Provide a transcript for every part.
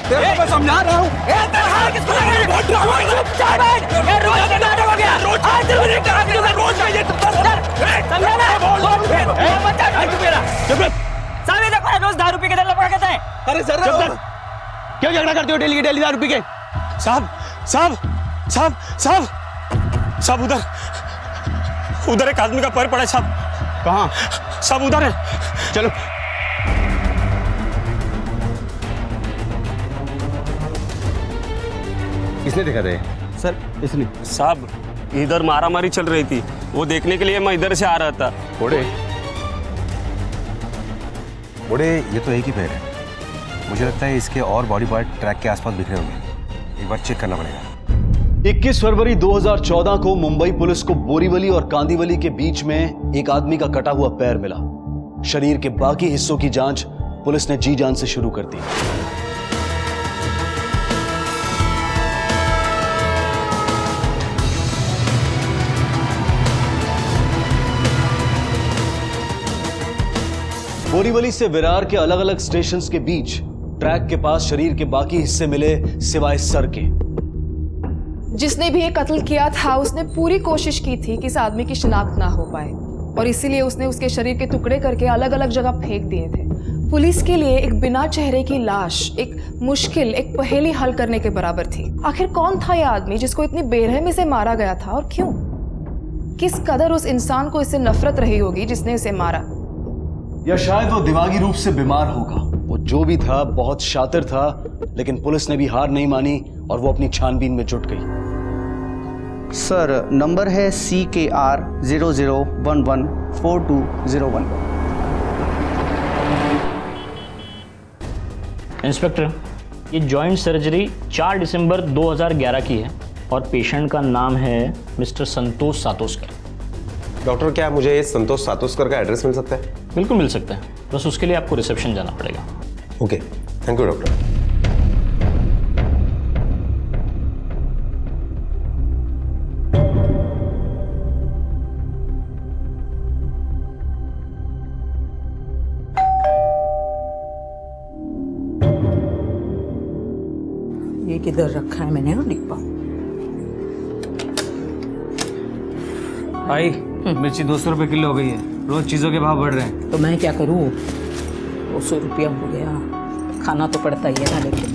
तेरे को मैं समझा रहा हूँ। रोज दारू पी के लपका कहता है। अरे सर क्यों झगड़ा करते हो डेली के डेली दारू पी के? साहब साहब साहब साहब साहब उधर उधर एक आदमी का पैर पड़ा है साहब। कहाँ? साहब उधर है, चलो। किसने देखा था? सर इसने। साहब इधर मारामारी चल रही थी, वो देखने के लिए मैं इधर से आ रहा था। बूढ़े बूढ़े ये तो एक ही पैर है, मुझे लगता है इसके और बॉडी पार्ट ट्रैक के आसपास बिखरे होंगे, एक बार चेक करना पड़ेगा। 21 फरवरी 2014 को मुंबई पुलिस को बोरीवली और कांदीवली के बीच में एक आदमी का कटा हुआ पैर मिला। शरीर के बाकी हिस्सों की जांच पुलिस ने जी जान से शुरू कर दी। बोरीवली से विरार के अलग अलग स्टेशंस के बीच ट्रैक के पास शरीर के बाकी हिस्से मिले सिवाय सर के। जिसने भी ये कत्ल किया था उसने पूरी कोशिश की थी कि इस आदमी की शिनाख्त ना हो पाए और इसीलिए उसने उसके शरीर के टुकड़े करके अलग अलग जगह फेंक दिए थे। पुलिस के लिए एक बिना चेहरे की लाश एक मुश्किल, एक पहेली हल करने के बराबर थी। आखिर कौन था यह आदमी जिसको इतनी बेरहमी से मारा गया था और क्यों? किस कदर उस इंसान को इससे नफरत रही होगी जिसने इसे मारा? या शायद वो दिमागी रूप से बीमार होगा। वो जो भी था बहुत शातिर था, लेकिन पुलिस ने भी हार नहीं मानी और वो अपनी छानबीन में जुट गई। सर नंबर है CKR 00114201। इंस्पेक्टर, ये जॉइंट सर्जरी 4 दिसंबर 2011 की है और पेशेंट का नाम है मिस्टर संतोष सातोस्कर। डॉक्टर, क्या मुझे संतोष सातोस्कर का एड्रेस मिल सकता है? बिल्कुल मिल सकता है, बस उसके लिए आपको रिसेप्शन जाना पड़ेगा। Okay, thank you doctor. ये किधर रखा है मैंने? डिब्बा। भाई मिर्ची 200 रुपए किलो हो गई है, रोज चीजों के भाव बढ़ रहे हैं। तो मैं क्या करूँ? 200 रुपया हो गया, खाना तो पड़ता ही है ना। लेकिन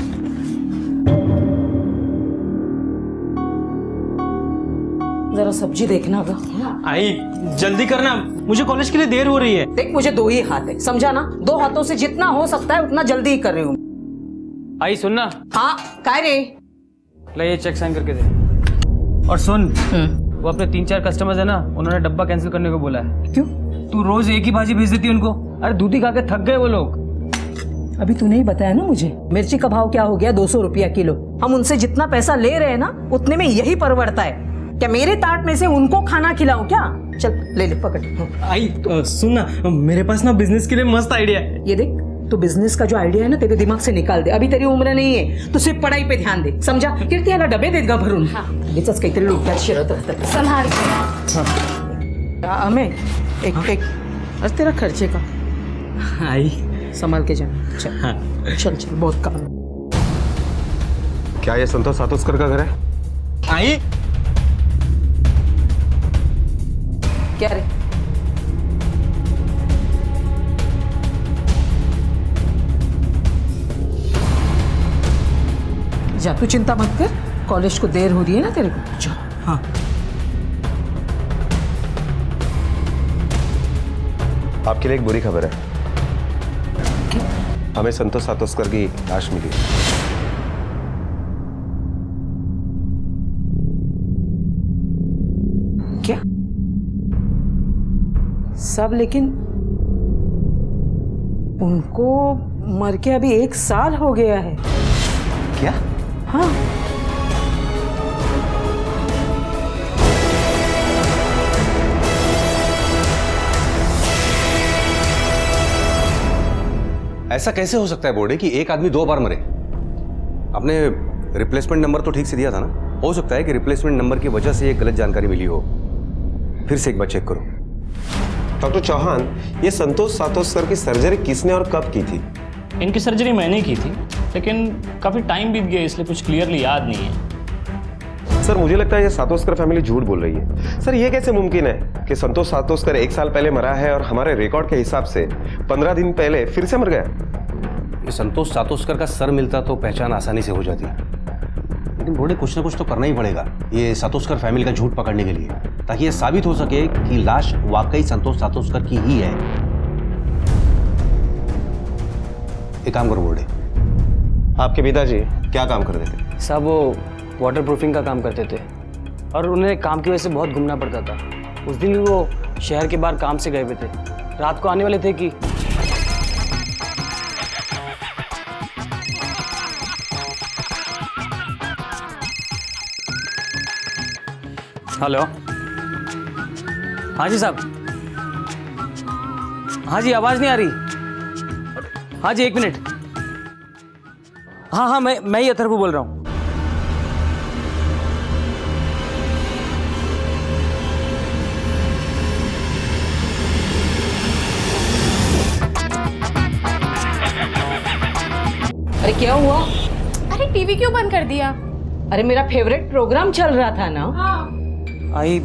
जरा सब्जी देखना गा। आई जल्दी करना, मुझे कॉलेज के लिए देर हो रही है। देख, मुझे 2 ही हाथ है, समझा ना? 2 हाथों से जितना हो सकता है उतना जल्दी ही कर रही हूँ। आई सुनना। हाँ काय रे? ले ये चेक साइन करके दे। और सुन, वो अपने 3-4 कस्टमर्स है ना, उन्होंने डब्बा कैंसिल करने को बोला है। क्यों? तू रोज एक ही भाजी भेज देती है उनको। अरे दूधी खा के थक गए वो लोग। अभी तूने ही बताया ना मुझे, मिर्ची का भाव क्या हो गया? 200 रुपया किलो। हम उनसे जितना पैसा ले रहे हैं ना, उतने में यही परवड़ता है क्या? मेरे ताट में से उनको खाना खिलाऊं क्या? चल ले ले, पकड़। आई सुन ना, मेरे पास ना बिजनेस के लिए मस्त आइडिया है। ये देख, तो बिजनेस का जो आइडिया है ना, तेरे दिमाग से निकाल दे। अभी तेरी उम्र नहीं है, तो सिर्फ पढ़ाई पे ध्यान दे, समझा? कीर्ती याला डबे देत गा भरून। लगेचच काहीतरी डोक्यात शिरत राहतं। संभाल। हमें एक आज तेरा खर्चे का आई संभाल के जाना। चल हाँ। चल चल, बहुत काम। क्या ये संतोष सातोस्कर का घर है? आई क्या रे? जा, तू चिंता मत कर, कॉलेज को देर हो रही है ना तेरे को। जा। हाँ। आपके लिए एक बुरी खबर है। हमें संतोष सातोस्कर की लाश मिली। क्या सब? लेकिन उनको मर के अभी 1 साल हो गया है। क्या? हाँ। ऐसा कैसे हो सकता है बोर्डे कि एक आदमी 2 बार मरे? आपने रिप्लेसमेंट नंबर तो ठीक से दिया था ना? हो सकता है कि रिप्लेसमेंट नंबर की वजह से ये गलत जानकारी मिली हो। फिर से एक बार चेक करो। डॉक्टर चौहान, ये संतोष सातोस्कर की सर्जरी किसने और कब की थी? इनकी सर्जरी मैंने की थी लेकिन काफ़ी टाइम बीत गया इसलिए कुछ क्लियरली याद नहीं है। सर मुझे लगता है ये सातोस्कर फैमिली झूठ बोल रही है। सर ये कैसे मुमकिन है कि संतोष सातोस्कर 1 साल पहले मरा है और हमारे रिकॉर्ड के हिसाब से 15 दिन पहले फिर से मर गया? ये संतोष सातोस्कर का सर मिलता तो पहचान आसानी से हो जाती, लेकिन बोर्डे कुछ ना कुछ तो करना ही पड़ेगा ये सातोस्कर फैमिली का झूठ पकड़ने के लिए, ताकि ये साबित हो सके कि लाश वाकई संतोष सातोस्कर की ही है। एक काम करो बोर्डे, आपके पिताजी क्या काम करते थे? साहब वो वाटर प्रूफिंग का काम करते थे और उन्हें काम की वजह से बहुत घूमना पड़ता था। उस दिन भी वो शहर के बाहर काम से गए हुए थे, रात को आने वाले थे कि हेलो, हाँ जी साहब, हाँ जी आवाज़ नहीं आ रही। हाँ जी 1 मिनट। हाँ मैं ही अथर्व बोल रहा हूँ। अरे क्या हुआ? अरे टीवी क्यों बंद कर दिया? अरे मेरा फेवरेट प्रोग्राम चल रहा था ना। आई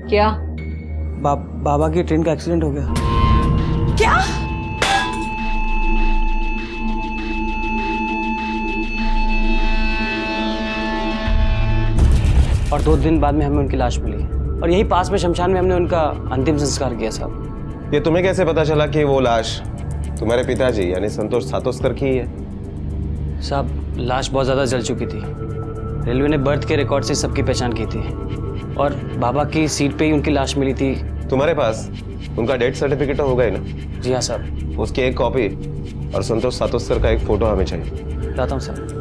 क्या? बाबा की ट्रेन का एक्सीडेंट हो गया। क्या? और 2 दिन बाद में हमें उनकी लाश मिली और यही पास में शमशान में हमने उनका अंतिम संस्कार किया साहब। ये तुम्हें कैसे पता चला कि वो लाश तुम्हारे पिताजी यानी संतोष सातोस्कर की ही है? साहब लाश बहुत ज़्यादा जल चुकी थी, रेलवे ने बर्थ के रिकॉर्ड से सबकी पहचान की थी और बाबा की सीट पे ही उनकी लाश मिली थी। तुम्हारे पास उनका डेथ सर्टिफिकेट तो होगा ही ना? जी हाँ साहब। उसकी एक कॉपी और संतोष सातोस्कर का एक फोटो हमें चाहिए। लाता हूँ सर।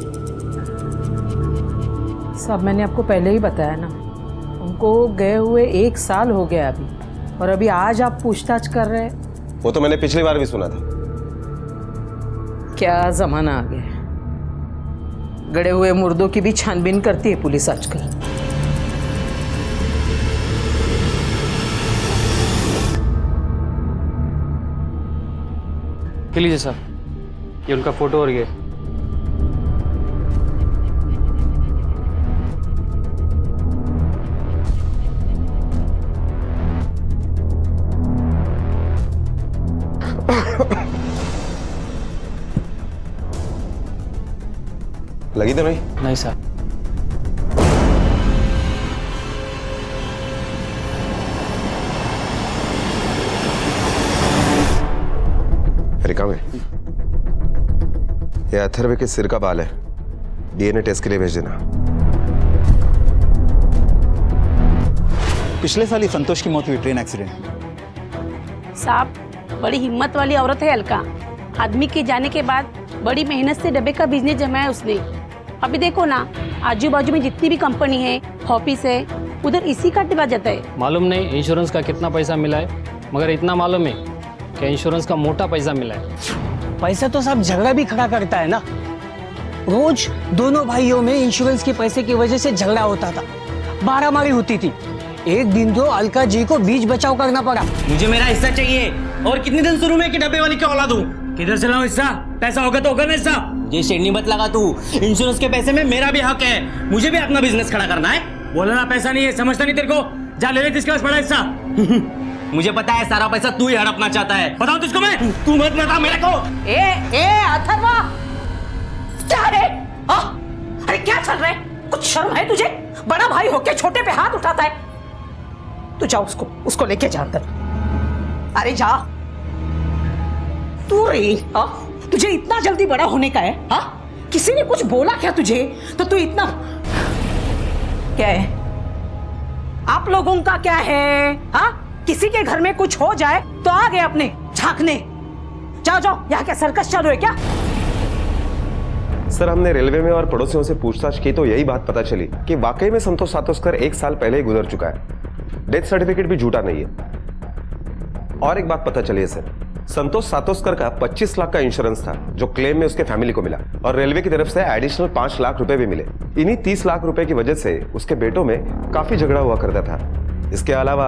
सब मैंने आपको पहले ही बताया ना, उनको गए हुए 1 साल हो गया अभी, और अभी आज आप पूछताछ कर रहे हैं। वो तो मैंने पिछली बार भी सुना था। क्या जमाना आ गया, गड़े हुए मुर्दों की भी छानबीन करती है पुलिस आजकल। लीजिए साहब, ये उनका फोटो और ये। लगी तो नहीं? नहीं साहब। रिका में ये अथर्व के सिर का बाल है, डीएनए टेस्ट के लिए भेज देना। पिछले साल ही संतोष की मौत हुई ट्रेन एक्सीडेंट में। साहब बड़ी हिम्मत वाली औरत है अलका। आदमी के जाने के बाद बड़ी मेहनत से डब्बे का बिजनेस जमाया उसने। अभी देखो ना, आजू बाजू में जितनी भी कंपनी है, ऑफिस है, उधर इसी का डिब्बा जाता है। मालूम नहीं इंश्योरेंस का कितना पैसा मिला है, मगर इतना मालूम है कि इंश्योरेंस का मोटा पैसा मिला है। पैसा तो साहब झगड़ा भी खड़ा करता है ना। रोज दोनों भाइयों में इंश्योरेंस के पैसे की वजह से झगड़ा होता था, मारामारी होती थी। एक दिन तो अलका जी को बीच बचाव करना पड़ा। मुझे मेरा हिस्सा चाहिए। और कितने दिन शुरू में कि डब्बे वाली क्या औलाद हूँ? किधर से लाऊं हिस्सा? पैसा होगा तो होगा ना हिस्सा। ये शेरनी मत लगा तू, इंश्योरेंस के पैसे में मेरा भी हक है, मुझे भी अपना बिजनेस खड़ा करना है। बोलना पैसा नहीं है, समझता नहीं तेरे को? जा ले जिसके पास बड़ा हिस्सा। मुझे पता है सारा पैसा तू ही हड़पना चाहता है। बताओ तुझको मैं, तू मत बता मेरे को। ए अथर्वा, क्या है? अरे क्या चल रहा है? कुछ शर्म है तुझे? बड़ा भाई होके छोटे पे हाथ उठाता है। तू जा, उसको लेके जा अंदर। अरे जा तू रे। तुझे इतना जल्दी बड़ा होने का है? किसी ने कुछ बोला क्या तुझे? तो तू इतना क्या है? आप लोगों का क्या है? किसी के घर में कुछ हो जाए तो आ गए अपने झांकने। जाओ, यहाँ क्या सर्कस चालू है क्या? सर हमने रेलवे में और पड़ोसियों से पूछताछ की तो यही बात पता चली कि वाकई में संतोष सातोस्कर 1 साल पहले ही गुजर चुका है। डेथ सर्टिफिकेट भी झूठा नहीं है। और एक बात पता चली है सर, संतोष सातोस्कर का 25 लाख का इंश्योरेंस था जो क्लेम में उसके फैमिली को मिला, और रेलवे की तरफ से एडिशनल 5 लाख रुपए भी मिले। इन्हीं 30 लाख रुपए की वजह से उसके बेटों में काफी झगड़ा हुआ करता था। इसके अलावा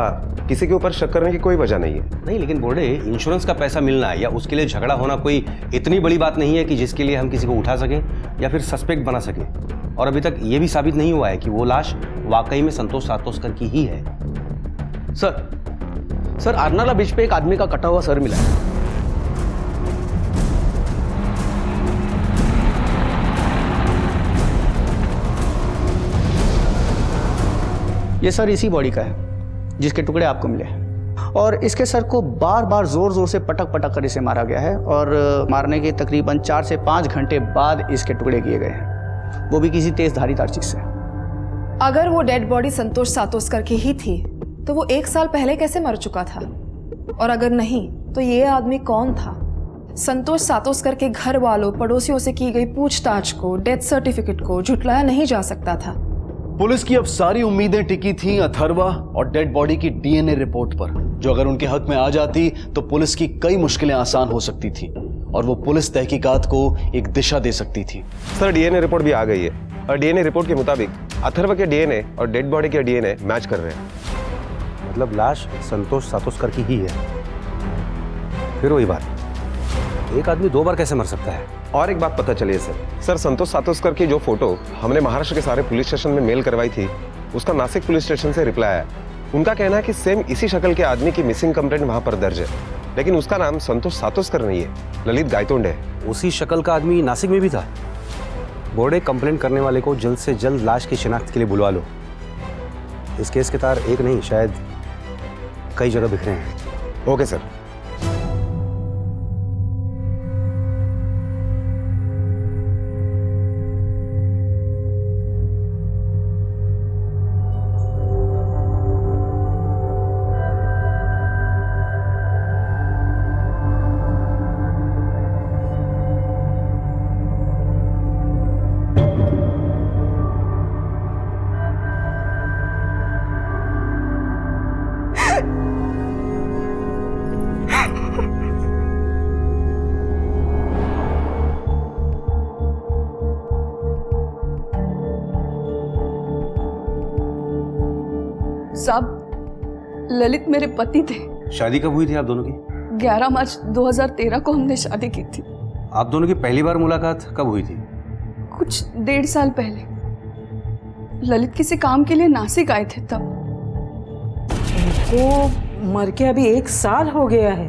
किसी के ऊपर शक करने की कोई वजह नहीं है। नहीं, लेकिन बोर्डे इंश्योरेंस का पैसा मिलना या उसके लिए झगड़ा होना कोई इतनी बड़ी बात नहीं है कि जिसके लिए हम किसी को उठा सकें या फिर सस्पेक्ट बना सकें। और अभी तक ये भी साबित नहीं हुआ है कि वो लाश वाकई में संतोष सातोस्कर की ही है। सर आरनाला बीच पे एक आदमी का कटा हुआ सर मिला है। ये सर इसी बॉडी का है जिसके टुकड़े आपको मिले हैं, और इसके सर को बार बार जोर जोर से पटक पटक कर इसे मारा गया है, और मारने के तकरीबन 4 से 5 घंटे बाद इसके टुकड़े किए गए हैं, वो भी किसी तेज धारीदार चीज से। अगर वो डेड बॉडी संतोष सातोस्कर की ही थी तो वो 1 साल पहले कैसे मर चुका था? और अगर नहीं तो ये आदमी कौन था? संतोष सातोस्कर के घर वालों पड़ोसियों से की गई पूछताछ को, डेथ सर्टिफिकेट को झुटलाया नहीं जा सकता था। पुलिस की अब सारी उम्मीदें टिकी थीं अथर्वा और डेड बॉडी की डीएनए रिपोर्ट पर, जो अगर उनके हक में आ जाती तो पुलिस की कई मुश्किलें आसान हो सकती थी और वो पुलिस तहकीकात को एक दिशा दे सकती थी। सर डीएनए रिपोर्ट भी आ गई है और डीएनए रिपोर्ट के मुताबिक अथर्व के डीएनए और डेड बॉडी के डीएनए मैच कर रहे हैं। मतलब लाश संतोष सातोस्कर की ही है। फिर वही बात, एक आदमी 2 बार कैसे मर सकता है? और एक बात पता चली है सर संतोष सातोस्कर की जो फोटो हमने महाराष्ट्र के सारे पुलिस स्टेशन में मेल करवाई थी, उसका नासिक पुलिस स्टेशन से रिप्लाई आया। उनका कहना है कि सेम इसी शक्ल के आदमी की मिसिंग कंप्लेंट वहां पर दर्ज है, लेकिन उसका नाम संतोष सातोस्कर नहीं है, ललित गायतोंडे है। उसी शक्ल का आदमी नासिक में भी था। बोर्डे कंप्लेंट करने वाले को जल्द से जल्द लाश की शिनाख्त के लिए बुलवा लो। इस केस के तार एक नहीं, शायद कई जगह बिखरे हैं। Okay sir. साहब, ललित मेरे पति थे। शादी कब हुई थी आप दोनों की? 11 मार्च 2013 को हमने शादी की थी। आप दोनों की पहली बार मुलाकात कब हुई थी? कुछ 1.5 साल पहले। ललित किसी काम के लिए नासिक आए थे तब। उनको मर के अभी 1 साल हो गया है।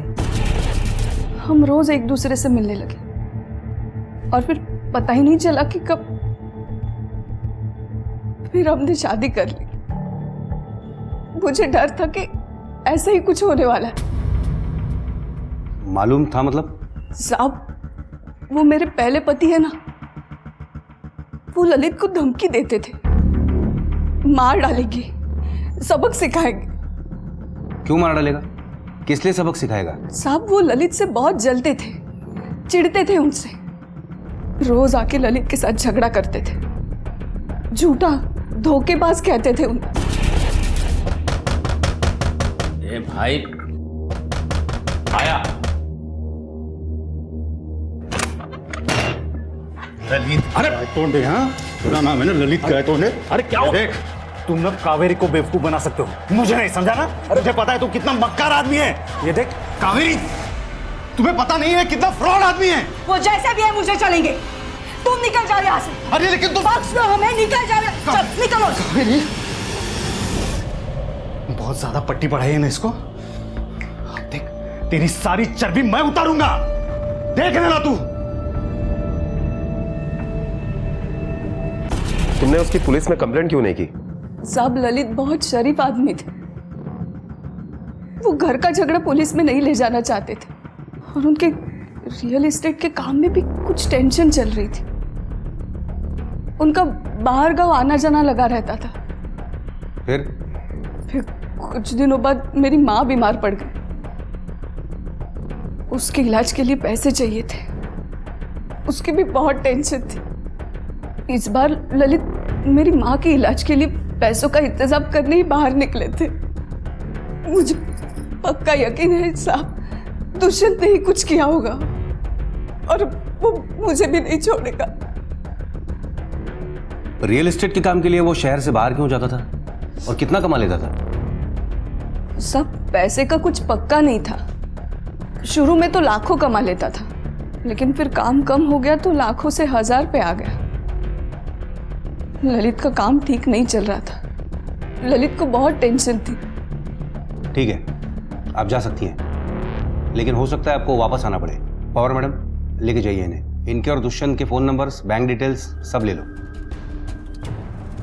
हम रोज एक दूसरे से मिलने लगे और फिर पता ही नहीं चला कि कब फिर हमने शादी कर ली। मुझे डर था कि ऐसा ही कुछ होने वाला है। मालूम था मतलब? साहब, वो मेरे पहले पति है ना, वो ललित को धमकी देते थे, मार डालेंगे, सबक सिखाएंगे। क्यों मार डालेगा? किस लिए सबक सिखाएगा? साहब, वो ललित से बहुत जलते थे, चिढ़ते थे उनसे, रोज आके ललित के साथ झगड़ा करते थे, झूठा धोखेबाज कहते थे उन्हें। ए भाई आया। ललित, अरे गायतोंडे, हाँ पूरा नाम है ना ललित गायतोंडे। अरे क्या हो? देख, तुम ना कावेरी को बेवकूफ बना सकते हो, मुझे नहीं समझा ना? मुझे पता है तू कितना मक्कार आदमी है। ये देख कावेरी, तुम्हें पता नहीं है कितना फ्रॉड आदमी है। वो जैसे भी है मुझे चलेंगे। तुम निकल जाओ यहाँ से। अरे लेकिन तुम बख्श दो हमें, निकल जाओ। चल निकलो। कावेरी, बहुत ज्यादा पट्टी पढ़ाई है ना इसको। अब देख, तेरी सारी चर्बी मैं उतारूंगा, देख लेना तू। तुमने उसकी पुलिस में कंप्लेंट क्यों नहीं की? साहब, ललित बहुत शरीफ आदमी थे। वो घर का झगड़ा पुलिस में नहीं ले जाना चाहते थे और उनके रियल एस्टेट के काम में भी कुछ टेंशन चल रही थी। उनका बाहर गांव आना जाना लगा रहता था। फिर कुछ दिनों बाद मेरी माँ बीमार पड़ गई। उसके इलाज के लिए पैसे चाहिए थे, उसकी भी बहुत टेंशन थी। इस बार ललित मेरी माँ के इलाज के लिए पैसों का इंतजाम करने ही बाहर निकले थे। मुझे पक्का यकीन है साहब, दुष्यंत ने ही कुछ किया होगा और वो मुझे भी नहीं छोड़ेगा। रियल एस्टेट के काम के लिए वो शहर से बाहर क्यों जाता था और कितना कमा लेता था? सब पैसे का कुछ पक्का नहीं था। शुरू में तो लाखों कमा लेता था, लेकिन फिर काम कम हो गया तो लाखों से 1000 पे आ गया। ललित का काम ठीक नहीं चल रहा था, ललित को बहुत टेंशन थी। ठीक है, आप जा सकती हैं, लेकिन हो सकता है आपको वापस आना पड़े। पवार मैडम, लेके जाइए इन्हें। इनके और दुष्यंत के फ़ोन नंबर्स, बैंक डिटेल्स सब ले लो।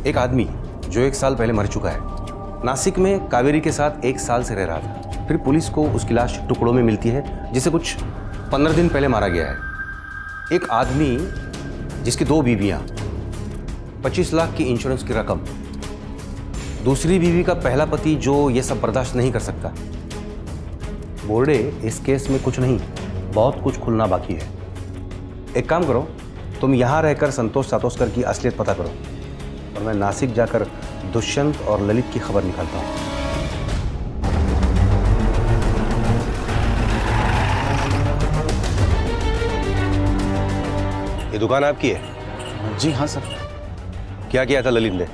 एक आदमी जो 1 साल पहले मर चुका है, नासिक में कावेरी के साथ 1 साल से रह रहा था। फिर पुलिस को उसकी लाश टुकड़ों में मिलती है, जिसे कुछ 15 दिन पहले मारा गया है। एक आदमी जिसकी 2 बीवियां, 25 लाख की इंश्योरेंस की रकम, दूसरी बीवी का पहला पति जो ये सब बर्दाश्त नहीं कर सकता। बोर्डे, इस केस में कुछ नहीं, बहुत कुछ खुलना बाकी है। एक काम करो, तुम यहां रहकर संतोष सातोस्कर की असलियत पता करो और मैं नासिक जाकर दुष्यंत और ललित की खबर निकालता हूं। ये दुकान आपकी है? जी हाँ सर। क्या किया था ललित ने?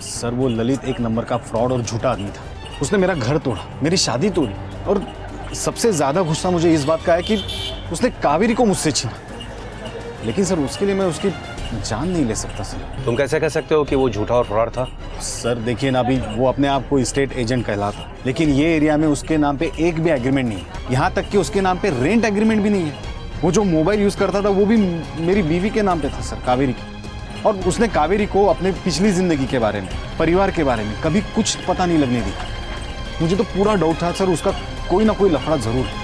सर वो ललित एक नंबर का फ्रॉड और झूठा आदमी था। उसने मेरा घर तोड़ा, मेरी शादी तोड़ी, और सबसे ज्यादा गुस्सा मुझे इस बात का है कि उसने कावेरी को मुझसे छीना। लेकिन सर उसके लिए मैं उसकी जान नहीं ले सकता सर। तुम कैसे कह सकते हो कि वो झूठा और फ्रॉड था? सर देखिए ना, अभी वो अपने आप को स्टेट एजेंट कहलाता, लेकिन ये एरिया में उसके नाम पे एक भी एग्रीमेंट नहीं है। यहाँ तक कि उसके नाम पे रेंट एग्रीमेंट भी नहीं है। वो जो मोबाइल यूज करता था वो भी मेरी बीवी के नाम पे था सर, कावेरी की। और उसने कावेरी को अपने पिछली जिंदगी के बारे में, परिवार के बारे में कभी कुछ पता नहीं लगने दी। मुझे तो पूरा डाउट था सर, उसका कोई ना कोई लफड़ा जरूर है।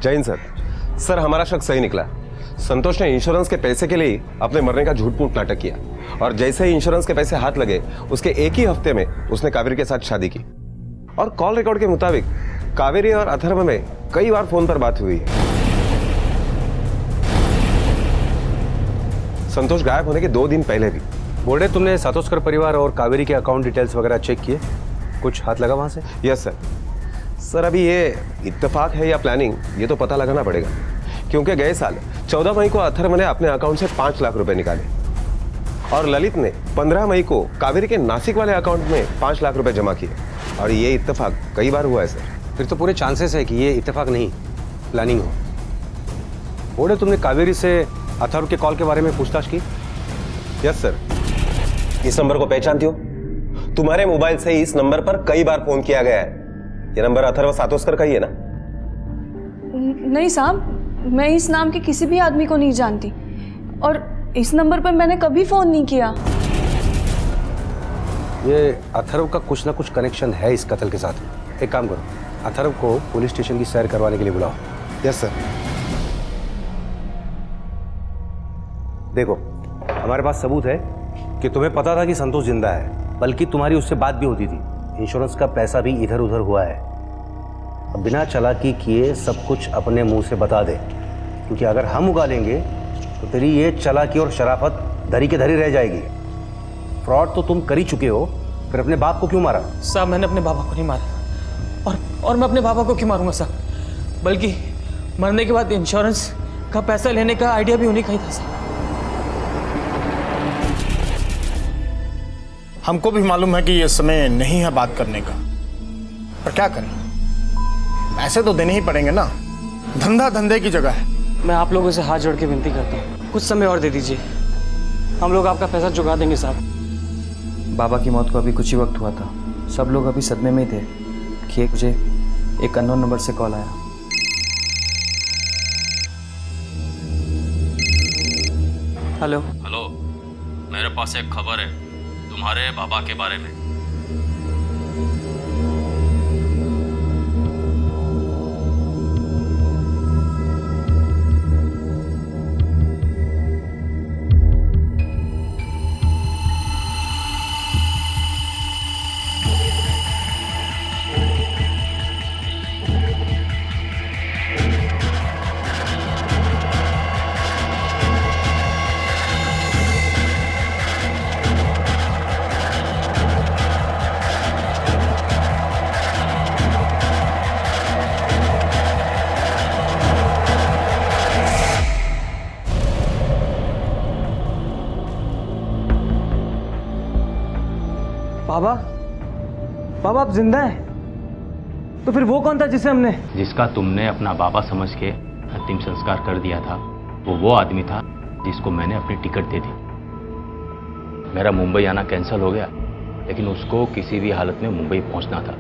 जैन सर, हमारा शक सही निकला। संतोष ने इंश्योरेंस के पैसे के लिए अपने मरने का झूठ मूठ नाटक किया, और जैसे ही इंश्योरेंस के पैसे हाथ लगे उसके एक ही हफ्ते में उसने कावेरी के साथ शादी की। और कॉल रिकॉर्ड के मुताबिक कावेरी और अथर्व में कई बार फोन पर बात हुई है। संतोष गायब होने के 2 दिन पहले भी। बोर्डे, तुमने सातोस्कर परिवार और कावेरी के अकाउंट डिटेल्स वगैरह चेक किए? कुछ हाथ लगा वहां से? यस सर, अभी ये इत्तेफाक है या प्लानिंग, ये तो पता लगाना पड़ेगा। क्योंकि गए साल 14 मई को अथर्व ने अपने अकाउंट से 5 लाख रुपए निकाले, और ललित ने 15 मई को कावेरी के नासिक वाले अकाउंट में 5 लाख रुपए जमा किए। और ये इत्तेफाक कई बार हुआ है सर। फिर तो पूरे चांसेस है कि ये इत्तेफाक नहीं, प्लानिंग हो। बोर्डे, तुमने कावेरी से अथर्व के कॉल के बारे में पूछताछ की? Yes sir. इस नंबर को पहचानती हो? तुम्हारे मोबाइल से इस नंबर पर कई बार फोन किया गया है। ये नंबर अथर्व सातोस्कर का ही है ना? नहीं साहब, मैं इस नाम के किसी भी आदमी को नहीं जानती, और इस नंबर पर मैंने कभी फोन नहीं किया। ये अथर्व का कुछ ना कुछ कनेक्शन है इस कत्ल के साथ। एक काम करो, अथर्व को पुलिस स्टेशन की सैर करवाने के लिए बुलाओ। Yes sir. देखो, हमारे पास सबूत है कि तुम्हें पता था कि संतोष जिंदा है, बल्कि तुम्हारी उससे बात भी होती थी। इंश्योरेंस का पैसा भी इधर उधर हुआ है। अब बिना चालाकी किए सब कुछ अपने मुंह से बता दे, क्योंकि अगर हम उगा लेंगे तो तेरी ये चालाकी और शराफत धरी के धरी रह जाएगी। फ्रॉड तो तुम कर ही चुके हो, फिर अपने बाप को क्यों मारा? साहब मैंने अपने बाबा को नहीं मारा, और मैं अपने बाबा को क्यों मारूंगा साहब? बल्कि मरने के बाद इंश्योरेंस का पैसा लेने का आइडिया भी उन्हीं का ही था साहब। हमको भी मालूम है कि ये समय नहीं है बात करने का, पर क्या करें, पैसे तो देने ही पड़ेंगे ना। धंधा धंधे की जगह है। मैं आप लोगों से हाथ जोड़ के विनती करता हूँ, कुछ समय और दे दीजिए, हम लोग आपका पैसा चुका देंगे साहब। बाबा की मौत को अभी कुछ ही वक्त हुआ था, सब लोग अभी सदमे में ही थे कि मुझे एक अननोन नंबर से कॉल आया। हेलो हेलो, मेरे पास एक खबर है तुम्हारे बाबा के बारे में। बाबा बाबा आप जिंदा हैं? तो फिर वो कौन था जिसे हमने? जिसका तुमने अपना बाबा समझ के अंतिम संस्कार कर दिया था, वो आदमी था जिसको मैंने अपनी टिकट दे दी। मेरा मुंबई आना कैंसिल हो गया, लेकिन उसको किसी भी हालत में मुंबई पहुंचना था,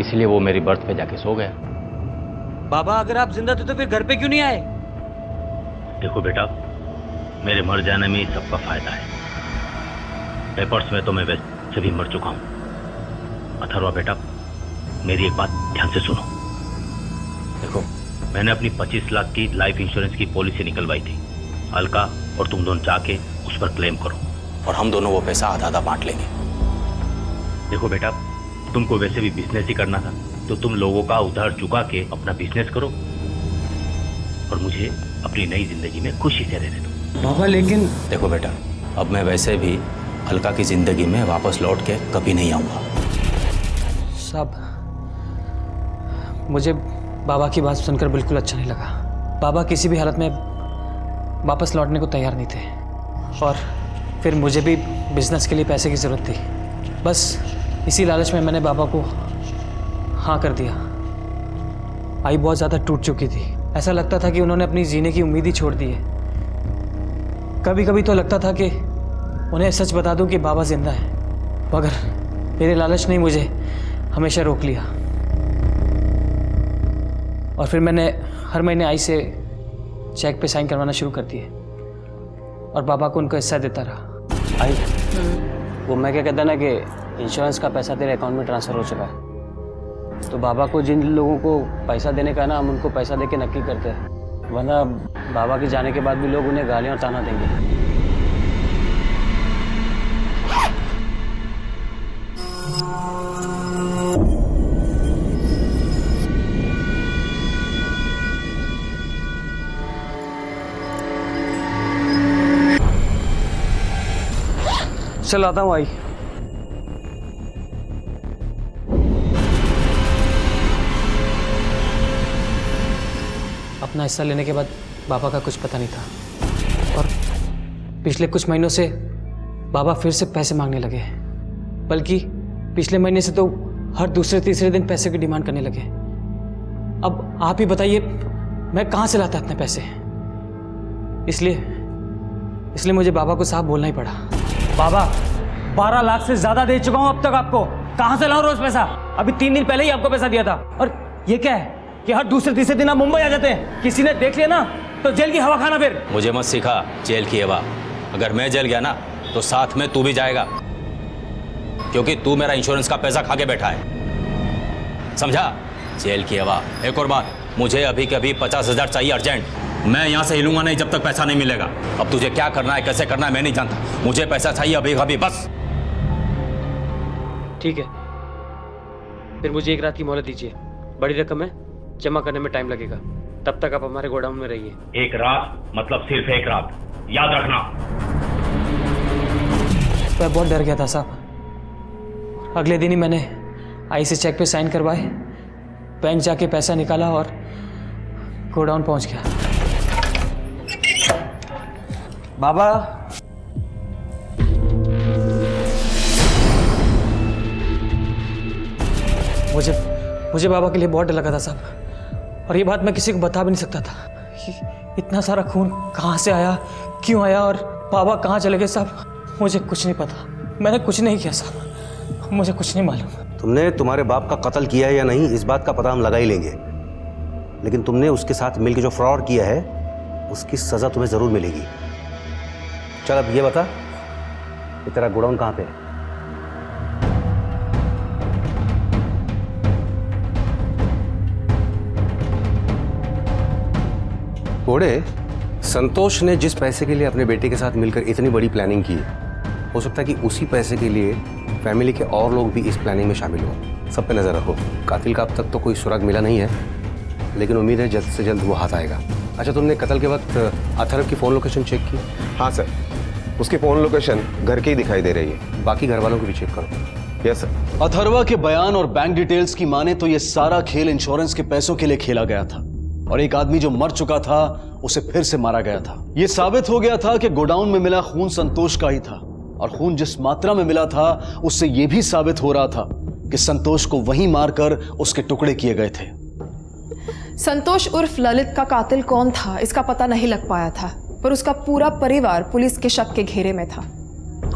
इसलिए वो मेरी बर्थ पे जाके सो गया। बाबा अगर आप जिंदा थे तो फिर घर पे क्यों नहीं आए? देखो बेटा, मेरे मर जाने में ही सबका फायदा है। पेपर्स में तो मैं वैसे भी मर चुका हूं। अथर्वा बेटा, मेरी एक बात ध्यान से सुनो। देखो, मैंने अपनी 25 लाख की लाइफ इंश्योरेंस की पॉलिसी निकलवाई थी। अलका और तुम दोनों जाके उस पर क्लेम करो और हम दोनों वो पैसा आधा आधा बांट लेंगे। देखो बेटा, तुमको वैसे भी बिजनेस ही करना था, तो तुम लोगों का उधार चुका के अपना बिजनेस करो और मुझे अपनी नई जिंदगी में खुशी से रहने दो। बाबा लेकिन देखो बेटा, अब मैं वैसे भी अलका की जिंदगी में वापस लौट के कभी नहीं आऊंगा। साहब, मुझे बाबा की बात सुनकर बिल्कुल अच्छा नहीं लगा। बाबा किसी भी हालत में वापस लौटने को तैयार नहीं थे और फिर मुझे भी बिजनेस के लिए पैसे की ज़रूरत थी। बस इसी लालच में मैंने बाबा को हाँ कर दिया। आई बहुत ज़्यादा टूट चुकी थी। ऐसा लगता था कि उन्होंने अपनी जीने की उम्मीद ही छोड़ दी है। कभी कभी तो लगता था कि उन्हें सच बता दूं कि बाबा जिंदा है, मगर मेरे लालच ने मुझे हमेशा रोक लिया। और फिर मैंने हर महीने आई से चेक पे साइन करवाना शुरू कर दिए और बाबा को उनका हिस्सा देता रहा। आई वो मैं क्या कहता ना कि इंश्योरेंस का पैसा तेरे अकाउंट में ट्रांसफ़र हो चुका है, तो बाबा को जिन लोगों को पैसा देने का ना, हम उनको पैसा दे के नक्की करते हैं, वरना बाबा के जाने के बाद भी लोग उन्हें गालियाँ और ताना देंगे। चल आता हूँ आई। अपना हिस्सा लेने के बाद बाबा का कुछ पता नहीं था और पिछले कुछ महीनों से बाबा फिर से पैसे मांगने लगे, बल्कि पिछले महीने से तो हर दूसरे तीसरे दिन पैसे की डिमांड करने लगे। अब आप ही बताइए मैं कहाँ से लाता इतने पैसे? इसलिए मुझे बाबा को साफ बोलना ही पड़ा। बाबा 12 लाख से ज्यादा दे चुका हूं अब तक आपको, कहां से लाऊं रोज पैसा? अभी 3 दिन पहले ही आपको पैसा दिया था और ये क्या है कि हर दूसरे तीसरे दिन आप मुंबई आ जाते हैं। किसी ने देख लिया ना तो जेल की हवा खाना। फिर मुझे मत सिखा जेल की हवा। अगर मैं जेल गया ना तो साथ में तू भी जाएगा, क्योंकि तू मेरा इंश्योरेंस का पैसा खा के बैठा है, समझा? जेल की हवा। एक और बात, मुझे अभी के अभी 50,000 चाहिए अर्जेंट। मैं यहाँ से हिलूंगा नहीं जब तक पैसा नहीं मिलेगा। अब तुझे क्या करना है, कैसे करना है, मैं नहीं जानता, मुझे पैसा चाहिए अभी अभी, बस। ठीक है, फिर मुझे एक रात की मोहलत दीजिए। बड़ी रकम है, जमा करने में टाइम लगेगा, तब तक आप हमारे गोडाउन में रहिए। एक रात मतलब सिर्फ एक रात, याद रखना। मैं बहुत डर गया था साहब। अगले दिन ही मैंने आई से चेक पे साइन करवाए, बैंक जाके पैसा निकाला और गोडाउन पहुंच गया। बाबा मुझे बाबा के लिए बहुत डर लगा था साहब, और ये बात मैं किसी को बता भी नहीं सकता था। इतना सारा खून कहाँ से आया, क्यों आया और बाबा कहाँ चले गए साहब, मुझे कुछ नहीं पता। मैंने कुछ नहीं किया साहब, मुझे कुछ नहीं मालूम। तुमने तुम्हारे बाप का कत्ल किया है या नहीं, इस बात का पता हम लगा ही लेंगे, लेकिन तुमने उसके साथ मिलकर जो फ्रॉड किया है उसकी सज़ा तुम्हें ज़रूर मिलेगी। चल अब ये बता कि तेरा गोडाउन कहाँ पे है? घोड़े, संतोष ने जिस पैसे के लिए अपने बेटे के साथ मिलकर इतनी बड़ी प्लानिंग की, हो सकता है कि उसी पैसे के लिए फैमिली के और लोग भी इस प्लानिंग में शामिल हों। सब पे नज़र रखो। कातिल का अब तक तो कोई सुराग मिला नहीं है, लेकिन उम्मीद है जल्द से जल्द वो हाथ आएगा। अच्छा, तुमने कत्ल के वक्त अथर्व की फ़ोन लोकेशन चेक की? हाँ सर, उसकी फ़ोन लोकेशन घर की ही दिखाई दे रही है। बाकी घर वालों को भी चेक करो। Yes sir. अथर्वा के बयान और बैंक डिटेल्स की माने तो ये सारा खेल इंश्योरेंस के पैसों के लिए खेला गया था, और एक आदमी जो मर चुका था उसे फिर से मारा गया था। ये साबित हो गया था कि गोडाउन में मिला खून संतोष का ही था, और खून जिस मात्रा में मिला था उससे यह भी साबित हो रहा था कि संतोष को वहीं मारकर उसके टुकड़े किए गए थे। संतोष उर्फ ललित का कातिल कौन था इसका पता नहीं लग पाया था, पर उसका पूरा परिवार पुलिस के शक के घेरे में था।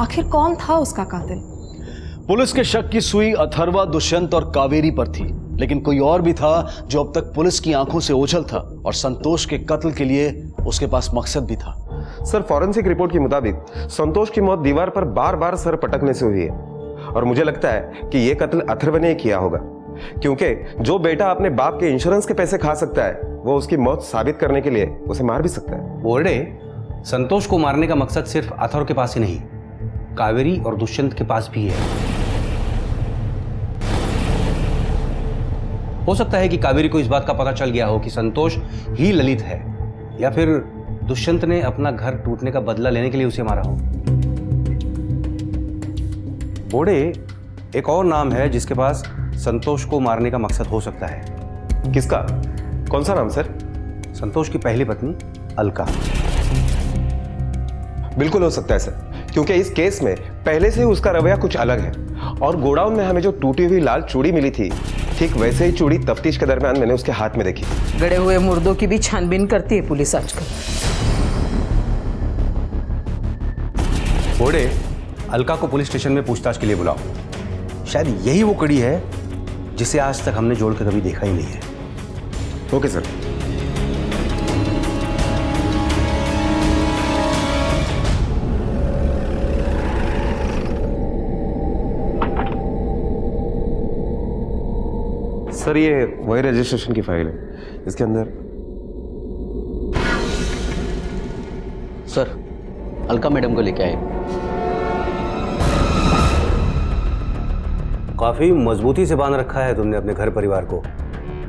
आखिर कौन था उसका कातिल? पुलिस के शक की सुई अथर्वा, दुष्यंत और कावेरी पर थी, लेकिन कोई और भी था जो अब तक पुलिस की आंखों से ओझल था और संतोष के कत्ल के लिए उसके पास मकसद भी था। सर, फॉरेंसिक रिपोर्ट के मुताबिक संतोष की मौत दीवार पर बार बार सर पटकने से हुई है और मुझे लगता है कि यह कत्ल अथर्व ने किया होगा, क्योंकि जो बेटा अपने बाप के इंश्योरेंस के पैसे खा सकता है वो उसकी मौत साबित करने के लिए उसे मार भी सकता है। बोर्डे, संतोष को मारने का मकसद सिर्फ अथर्व के पास ही नहीं, कावेरी और दुष्यंत के पास भी है। हो सकता है कि कावेरी को इस बात का पता चल गया हो कि संतोष ही ललित है, या फिर दुष्यंत ने अपना घर टूटने का बदला लेने के लिए उसे मारा हो। बोर्डे, एक और नाम है जिसके पास संतोष को मारने का मकसद हो सकता है। किसका? कौन सा नाम सर? संतोष की पहली पत्नी अलका। बिल्कुल हो सकता है सर, क्योंकि इस केस में पहले से ही उसका रवैया कुछ अलग है और गोडाउन में हमें जो टूटी हुई लाल चूड़ी मिली थी, ठीक वैसे ही चूड़ी तफ्तीश के दरमियान मैंने उसके हाथ में देखी। गड़े हुए मुर्दों की भी छानबीन करती है पुलिस आजकल। बोर्डे, अलका को पुलिस स्टेशन में पूछताछ के लिए बुलाओ। शायद यही वो कड़ी है जिसे आज तक हमने जोड़ के कभी देखा ही नहीं है। Okay sir. सर, ये वही रजिस्ट्रेशन की फाइल है, इसके अंदर। सर, अलका मैडम को लेके आए। काफी मजबूती से बांध रखा है तुमने अपने घर परिवार को।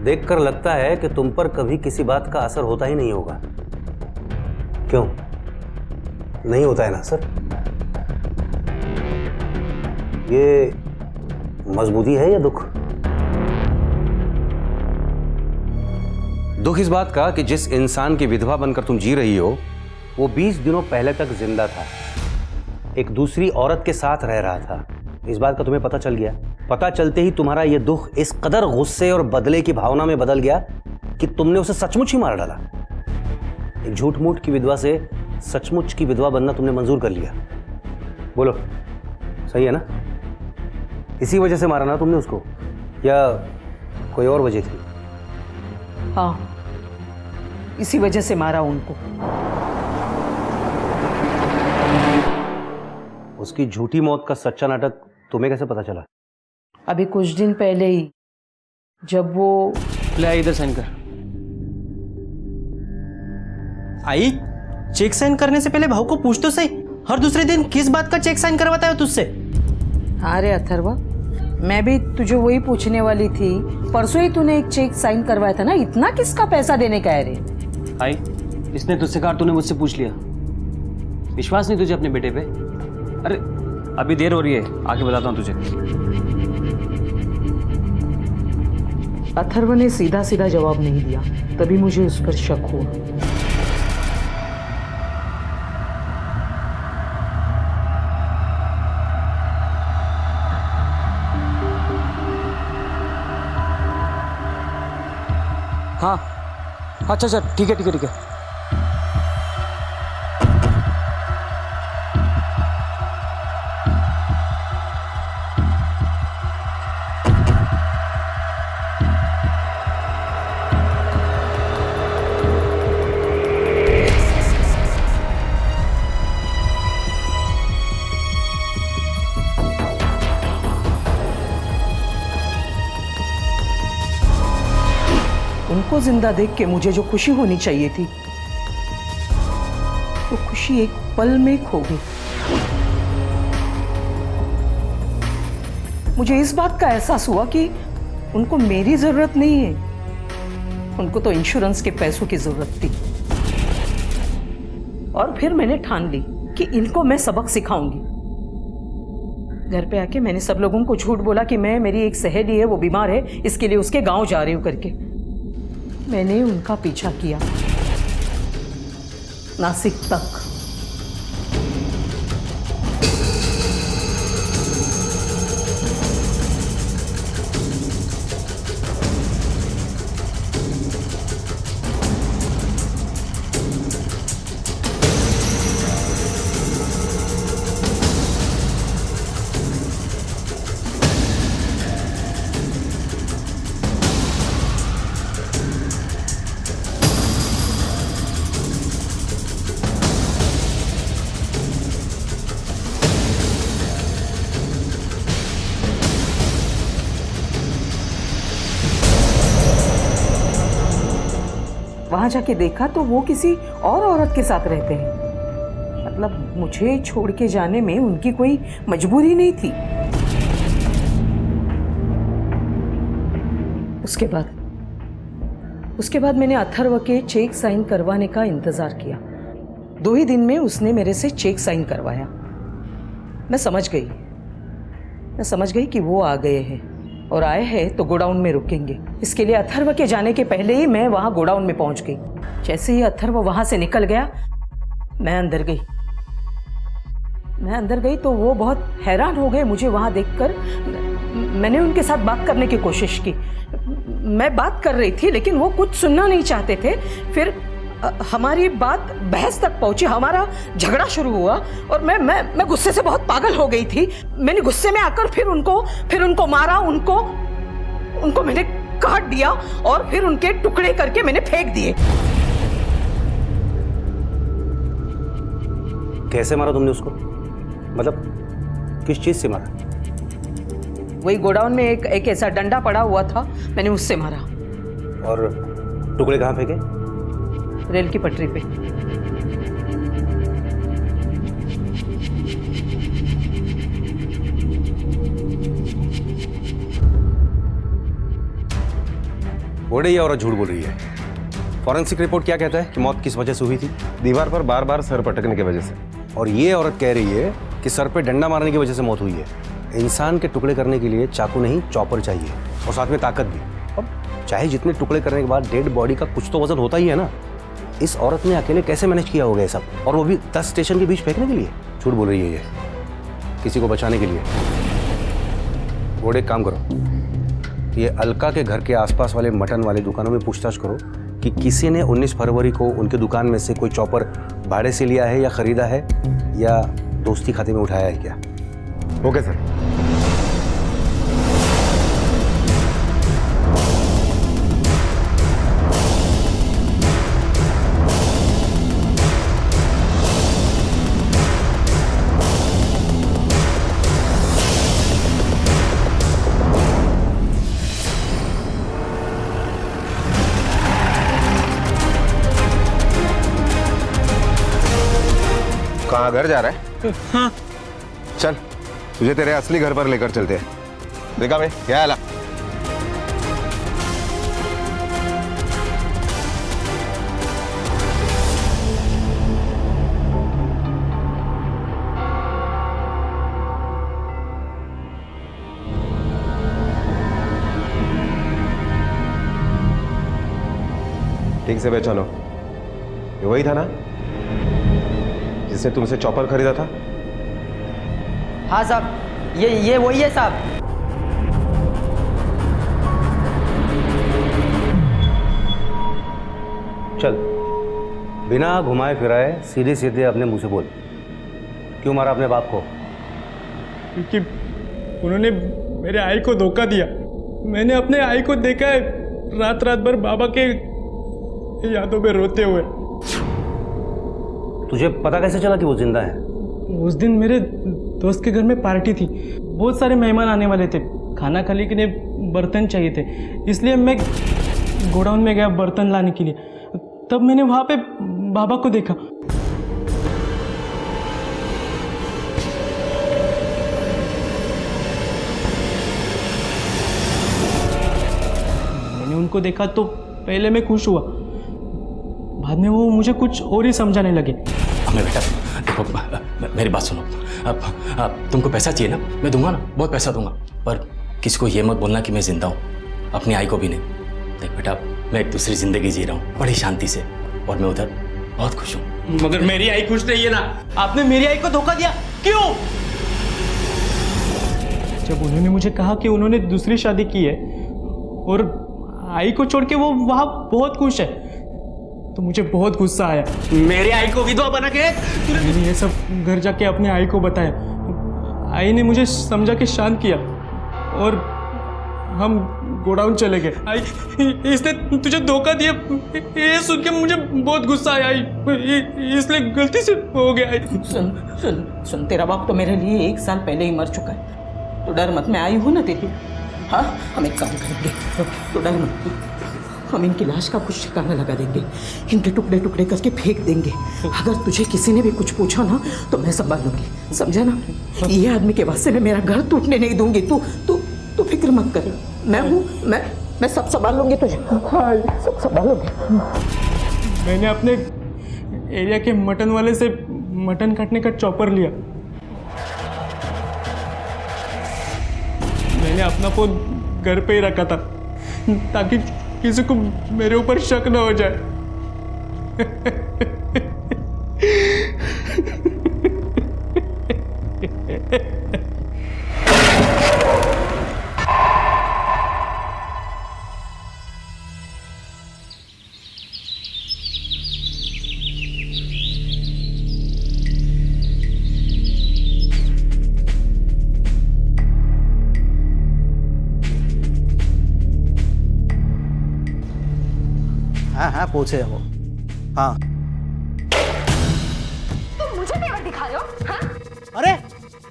देखकर लगता है कि तुम पर कभी किसी बात का असर होता ही नहीं होगा। क्यों नहीं होता है ना सर? ये मजबूती है या दुख? दुख इस बात का कि जिस इंसान की विधवा बनकर तुम जी रही हो वो 20 दिनों पहले तक जिंदा था, एक दूसरी औरत के साथ रह रहा था। इस बात का तुम्हें पता चल गया। पता चलते ही तुम्हारा यह दुख इस कदर गुस्से और बदले की भावना में बदल गया कि तुमने उसे सचमुच ही मार डाला। एक झूठ मूठ की विधवा से सचमुच की विधवा बनना तुमने मंजूर कर लिया। बोलो, सही है ना? इसी वजह से मारा ना तुमने उसको, या कोई और वजह थी? हाँ, इसी वजह से मारा उनको। उसकी झूठी मौत का सच्चा नाटक तुम्हें कैसे पता चला? अभी कुछ दिन पहले ही जब वो ले इधर साइन कर। आई, चेक साइन करने से पहले भाऊ को पूछ तो सही, हर दूसरे दिन किस बात का चेक साइन करवाता है तुझसे? हाँ रे अथर्वा, मैं भी तुझे वही पूछने वाली थी। परसों ही तूने एक चेक साइन करवाया था ना, इतना किसका पैसा देने का है रे? आई, इसने तुझसे कहा, तूने मुझसे पूछ लिया। विश्वास नहीं तुझे अपने बेटे पे? अरे अभी देर हो रही है, आके बताता हूँ तुझे। अथर्व ने सीधा सीधा जवाब नहीं दिया, तभी मुझे उस पर शक हुआ। हाँ, अच्छा अच्छा, ठीक है ठीक है ठीक है। उनको जिंदा देख के मुझे जो खुशी होनी चाहिए थी, वो खुशी एक पल में खो गई। मुझे इस बात का एहसास हुआ कि उनको मेरी जरूरत नहीं है, उनको तो इंश्योरेंस के पैसों की जरूरत थी। और फिर मैंने ठान ली कि इनको मैं सबक सिखाऊंगी। घर पे आके मैंने सब लोगों को झूठ बोला कि मेरी एक सहेली है, वो बीमार है, इसके लिए उसके गांव जा रही हूं करके। मैंने उनका पीछा किया नासिक तक। वहां जाके देखा तो वो किसी और औरत के साथ रहते हैं। मतलब मुझे छोड़ के जाने में उनकी कोई मजबूरी नहीं थी। उसके बाद मैंने अथर्व के चेक साइन करवाने का इंतजार किया। 2 ही दिन में उसने मेरे से चेक साइन करवाया। मैं समझ गई कि वो आ गए हैं और आए हैं तो गोडाउन में रुकेंगे। इसके लिए अथर्व के जाने के पहले ही मैं वहां गोडाउन में पहुंच गई। जैसे ही अथर्व वहां से निकल गया मैं अंदर गई तो वो बहुत हैरान हो गए मुझे वहां देखकर। मैंने उनके साथ बात करने की कोशिश की। मैं बात कर रही थी लेकिन वो कुछ सुनना नहीं चाहते थे। फिर हमारी बात बहस तक पहुंची, हमारा झगड़ा शुरू हुआ और मैं गुस्से से बहुत पागल हो गई थी। मैंने गुस्से में आकर फिर उनको मारा, उनको मैंने काट दिया और फिर उनके टुकड़े करके मैंने फेंक दिए। कैसे मारा तुमने उसको? मतलब किस चीज से मारा? वही गोडाउन में एक ऐसा डंडा पड़ा हुआ था, मैंने उससे मारा। और टुकड़े कहाँ फेंके? रेल की पटरी पे। बोले ये औरत झूठ बोल रही है। फॉरेंसिक रिपोर्ट क्या कहता है कि मौत किस वजह से हुई थी? दीवार पर बार बार सर पटकने की वजह से। और ये औरत कह रही है कि सर पे डंडा मारने की वजह से मौत हुई है। इंसान के टुकड़े करने के लिए चाकू नहीं चॉपर चाहिए और साथ में ताकत भी। अब चाहे जितने टुकड़े करने के बाद डेड बॉडी का कुछ तो वजन होता ही है ना। इस औरत ने अकेले कैसे मैनेज किया होगा ये सब, और वो भी 10 स्टेशन के बीच फेंकने के लिए? झूठ बोल रही है ये, किसी को बचाने के लिए। घोड़े काम करो, ये अलका के घर के आसपास वाले मटन वाले दुकानों में पूछताछ करो कि किसी ने 19 फरवरी को उनके दुकान में से कोई चॉपर भाड़े से लिया है या खरीदा है या दोस्ती खाते में उठाया है क्या। Okay sir. कहाँ घर जा रहा है? हाँ। चल तुझे तेरे असली घर पर लेकर चलते हैं। देखा मैं क्या आला। ठीक से पहचानो, ये वही था ना जिसने तुमसे चॉपर खरीदा था? हाँ साहब, ये वही है साहब। चल बिना घुमाए फिराए सीधे सीधे अपने मुंह से बोल, क्यों मारा अपने बाप को? क्योंकि उन्होंने मेरे आई को धोखा दिया। मैंने अपने आई को देखा है रात भर बाबा के यादों में रोते हुए। तुझे पता कैसे चला कि वो जिंदा है? उस दिन मेरे दोस्त के घर में पार्टी थी, बहुत सारे मेहमान आने वाले थे। खाना खाने के लिए बर्तन चाहिए थे, इसलिए मैं गोडाउन में गया बर्तन लाने के लिए। तब मैंने वहाँ पे बाबा को देखा। मैंने उनको देखा तो पहले मैं खुश हुआ, बाद में वो मुझे कुछ और ही समझाने लगे। हमें बेटा देखो, मेरी बात सुनो। अब तुमको पैसा चाहिए ना, मैं दूंगा ना, बहुत पैसा दूंगा। पर किसी को ये मत बोलना कि मैं जिंदा हूँ, अपनी आई को भी नहीं। देख बेटा, मैं एक दूसरी जिंदगी जी रहा हूँ बड़ी शांति से, और मैं उधर बहुत खुश हूँ। मगर मेरी आई खुश नहीं है ना, आपने मेरी आई को धोखा दिया। क्यों? जब उन्होंने मुझे कहा कि उन्होंने दूसरी शादी की है और आई को छोड़ के वो वहां बहुत खुश है, तो मुझे बहुत गुस्सा आया। मेरी आई को विधवा बना के मैंने ये सब घर जाके अपने आई को बताया। आई ने मुझे समझा के शांत किया और हम गोडाउन चले गए। आई, इसने तुझे धोखा दिया, ये सुन के मुझे बहुत गुस्सा आया, इसलिए गलती से हो गया। सुन सुन सुन, तेरा बाप तो मेरे लिए 1 साल पहले ही मर चुका है। तो डर मत, मैं आई हूँ ना तेरी। हाँ, हम एक काम करेंगे, तो डर मत। हम इनकी लाश का कुछ ठिकाना लगा देंगे, इनके टुकड़े टुकड़े करके फेंक देंगे। अगर तुझे किसी ने भी कुछ पूछा ना तो मैं संभाल लूंगी, समझा ना? ये आदमी के वास्ते मैं मेरा घर टूटने नहीं दूंगी। तू तू तू फिक्र मत कर, मैं हूँ, मैं सब संभाल लूंगी तुझे। हाँ, सब संभाल लूंगी। मैंने अपने एरिया के मटन वाले से मटन काटने का चॉपर लिया। मैंने अपना फोन घर पे ही रखा था ताकि किसी को मेरे ऊपर शक न हो जाए। हाँ पूछे वो। हाँ तुम मुझे तेवर दिखा रहे हो? हाँ? अरे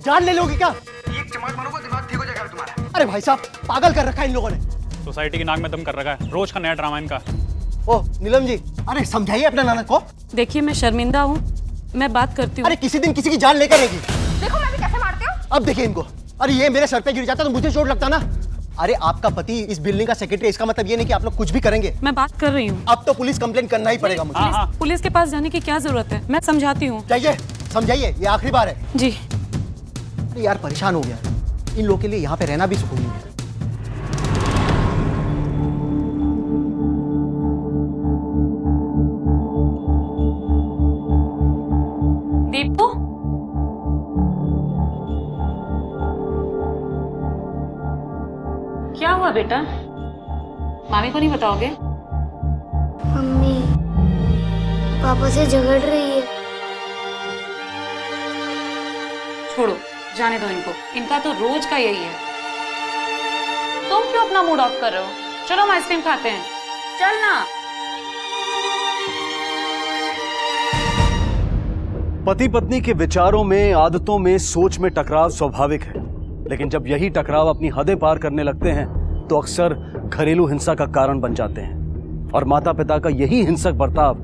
जान ले लोगे क्या? एक चमाट मारोगे दिमाग ठीक हो जाएगा तुम्हारा। अरे भाई साहब पागल कर रखा है इन लोगों ने। सोसाइटी की नाक में दम कर रखा है, रोज का नया ड्रामा इनका। ओ नीलम जी, अरे समझाइए अपना नानक को। देखिए मैं शर्मिंदा हूँ, मैं बात करती हूँ। अरे किसी दिन किसी की जान लेकर रहेगी। देखो मैं भी कैसे मारती हूँ। अब देखिए इनको। अरे ये मेरे सर पे गिर जाता तो मुझे चोट लगता ना। अरे आपका पति इस बिल्डिंग का सेक्रेटरी, इसका मतलब ये नहीं कि आप लोग कुछ भी करेंगे। मैं बात कर रही हूँ। अब तो पुलिस कंप्लेन करना ही पड़ेगा मुझे। पुलिस के पास जाने की क्या जरूरत है, मैं समझाती हूँ। जाइए समझाइए, ये आखिरी बार है। जी। अरे यार परेशान हो गया, इन लोगों के लिए यहाँ पे रहना भी सुकून नहीं है। दीपू, क्या हुआ बेटा? मामी को नहीं बताओगे? मम्मी पापा से झगड़ रही है। छोड़ो, जाने दो इनको, इनका तो रोज का यही है। तुम क्यों अपना मूड ऑफ कर रहे हो? चलो हम आइसक्रीम खाते हैं, चल ना। पति पत्नी के विचारों में, आदतों में, सोच में टकराव स्वाभाविक है, लेकिन जब यही टकराव अपनी हदें पार करने लगते हैं तो अक्सर घरेलू हिंसा का कारण बन जाते हैं। और माता पिता का यही हिंसक बर्ताव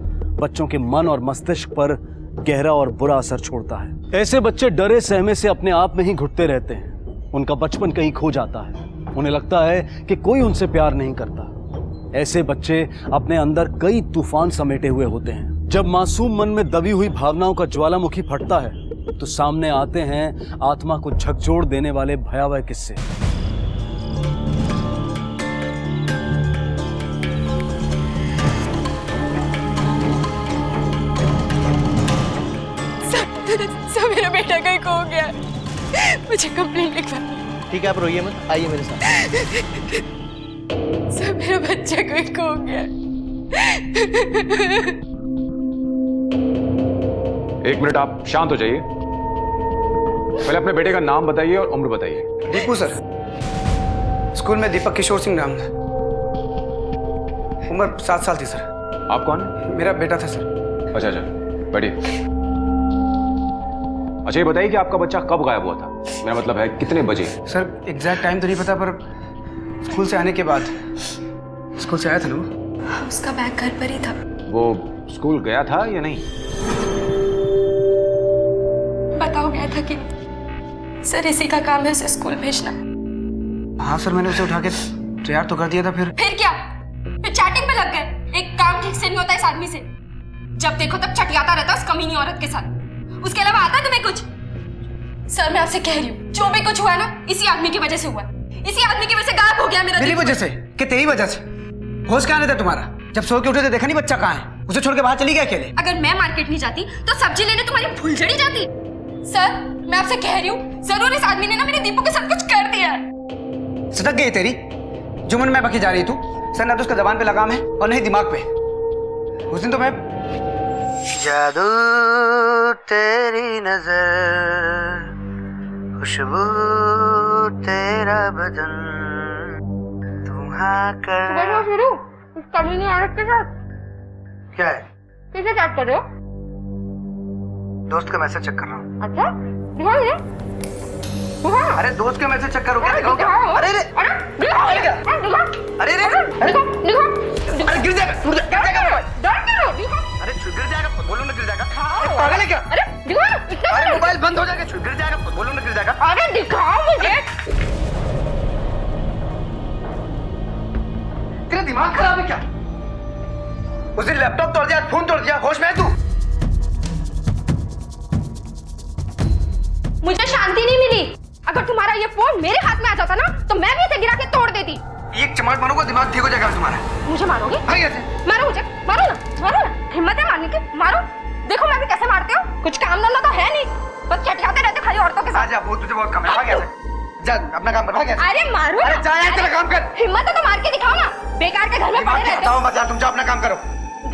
बच्चों के मन और मस्तिष्क पर गहरा और बुरा असर छोड़ता है। ऐसे बच्चे डरे सहमे से अपने आप में ही घुटते रहते हैं। उनका बचपन कहीं खो जाता है, उन्हें लगता है कि कोई उनसे प्यार नहीं करता। ऐसे बच्चे अपने अंदर कई तूफान समेटे हुए होते हैं। जब मासूम मन में दबी हुई भावनाओं का ज्वालामुखी फटता है तो सामने आते हैं आत्मा को झकझोर देने वाले भयावह किस्से। सब मेरा बेटा कहीं खो गया, मुझे कंप्लेंट लिखवानी। ठीक है आप रोइए मत, आइए मेरे साथ। सब मेरा बच्चा कहीं खो गया। एक मिनट आप शांत हो जाइए। पहले अपने बेटे का नाम बताइए और उम्र बताइए। दीपू सर, स्कूल में दीपक किशोर सिंह नाम था, उम्र 7 साल थी सर। आप कौन? मेरा बेटा था सर। अच्छा अच्छा, बैठिए। अच्छा ये बताइए कि आपका बच्चा कब गायब हुआ था? मेरा मतलब है कितने बजे? सर एग्जैक्ट टाइम तो नहीं पता, पर स्कूल से आने के बाद। स्कूल से आया था ना वो। उसका बैग घर पर ही था। वो स्कूल गया था या नहीं? बताओ गया था कि सर इसी का काम है उसे स्कूल भेजना। हाँ सर, मैंने उसे उठा के तैयार तो कर दिया था। फिर क्या? फिर चैटिंग में लग गए। एक काम ठीक से नहीं होता इस आदमी से, जब देखो तब चटियाता रहता उस कमीनी औरत के साथ। उसके अलावा आता तुम्हें कुछ? सर मैं आपसे कह रही हूँ, जो भी कुछ हुआ है ना इसी आदमी की वजह से हुआ। इसी आदमी की वजह से गायब हो गया मेरा। मेरी वजह से? कि तेरी वजह से? होश कहाँ था तुम्हारा? जब सो के उठे तो देखा नहीं बच्चा कहाँ है? उसे छोड़ के बाहर चली गया अकेले? अगर मैं मार्केट नहीं जाती तो सब्जी लेने तुम्हारी फुलझड़ी जाती। सर मैं आपसे कह रही हूँ, जरूर इस आदमी ने ना मेरे दीपू के साथ कुछ कर दिया। सटक गई तेरी जुमन में बकी जा रही तू। सर ना तो उसका जबान पे लगाम है और नहीं दिमाग पे। उस दिन तो मैं जादू तेरी नजर, खुशबू तेरा बदन, तुम्हारा कर शुरू इस कमीनी औरत के साथ क्या है? किसे चैट कर रहे हो? दोस्त का मैसेज चेक कर रहा हूँ। अच्छा दिखाओ मुझे। दिखाओ। अरे दोस्त का मैसेज चेक करो। क्या दिखाओ? क्या? अरे दिखाओ। अरे दिखाओ। अरे दिखाओ। अरे दिखाओ। दिमाग खराब है क्या? उस दिन लैपटॉप तोड़ दिया, फोन तोड़ दिया, होश में है तू? मुझे शांति नहीं मिली। अगर तुम्हारा ये फोन मेरे हाथ में आ जाता ना तो मैं भी इसे गिरा के तोड़ देती। एक चमाट मारूंगा, दिमाग ठीक हो जाएगा तुम्हारा। मुझे मारोगे? भाई ऐसे मारो मुझे, मारो ना, हिम्मत है मारने की, मारो। देखो मैं भी कैसे मारते हो, कुछ काम धंधा तो है नहीं, बस चटियाते रहते खाली औरतों के साथ। आजा, वो तुझे बहुत कम है, भाग ऐसे। जा अपना काम कर, भाग ऐसे। अरे मारो अरे जा यार, तेरा काम कर। हिम्मत है तो मार के दिखाओ ना। बेकार के घर में पड़े रहते हो। मत यार, तुम जाओ अपना काम करो।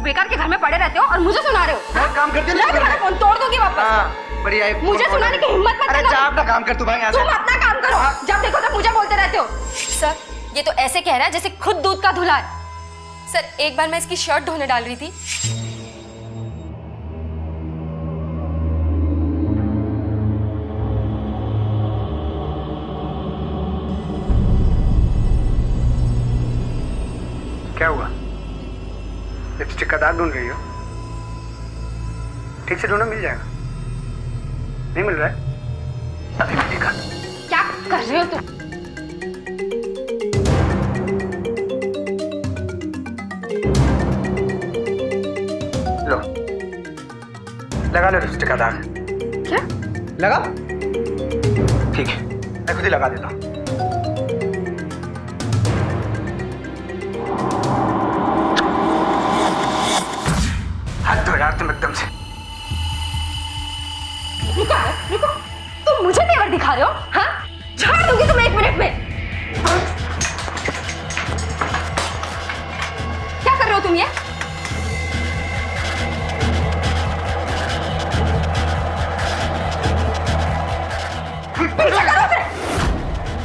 बेकार के घर में पड़े रहते हो और मुझे सुना रहे हो। मैं काम करती हूँ, मैं तुम्हारा फोन तोड़ दूंगी वापस। हाँ, बढ़िया है। मुझे सुनाने की हिम्मत मत अरे करना। जा अपना काम कर तू, भाई यहाँ से। तुम अपना काम करो, जब देखो तब मुझे बोलते रहते हो। सर ये तो ऐसे कह रहा है जैसे खुद दूध का धुला है। सर एक बार मैं इसकी शर्ट धोने डाल रही थी, क्या हुआ? लिपस्टिक का दाग ढूंढ रही हो? ठीक से ढूंढो, मिल जाएगा। नहीं मिल रहा है? अभी मिलेगा। क्या कर रहे हो तुम? लो, लगा लो लिपस्टिक का दाग। क्या? लगा? ठीक है, मैं खुद ही लगा देता हूँ। हाथ धो यार तुम एकदम से। रुको, तुम मुझे तेवर दिखा रहे हो? हाँ, झाड़ दूंगी तुम्हें 1 मिनट में। क्या कर रहे हो तुम ये?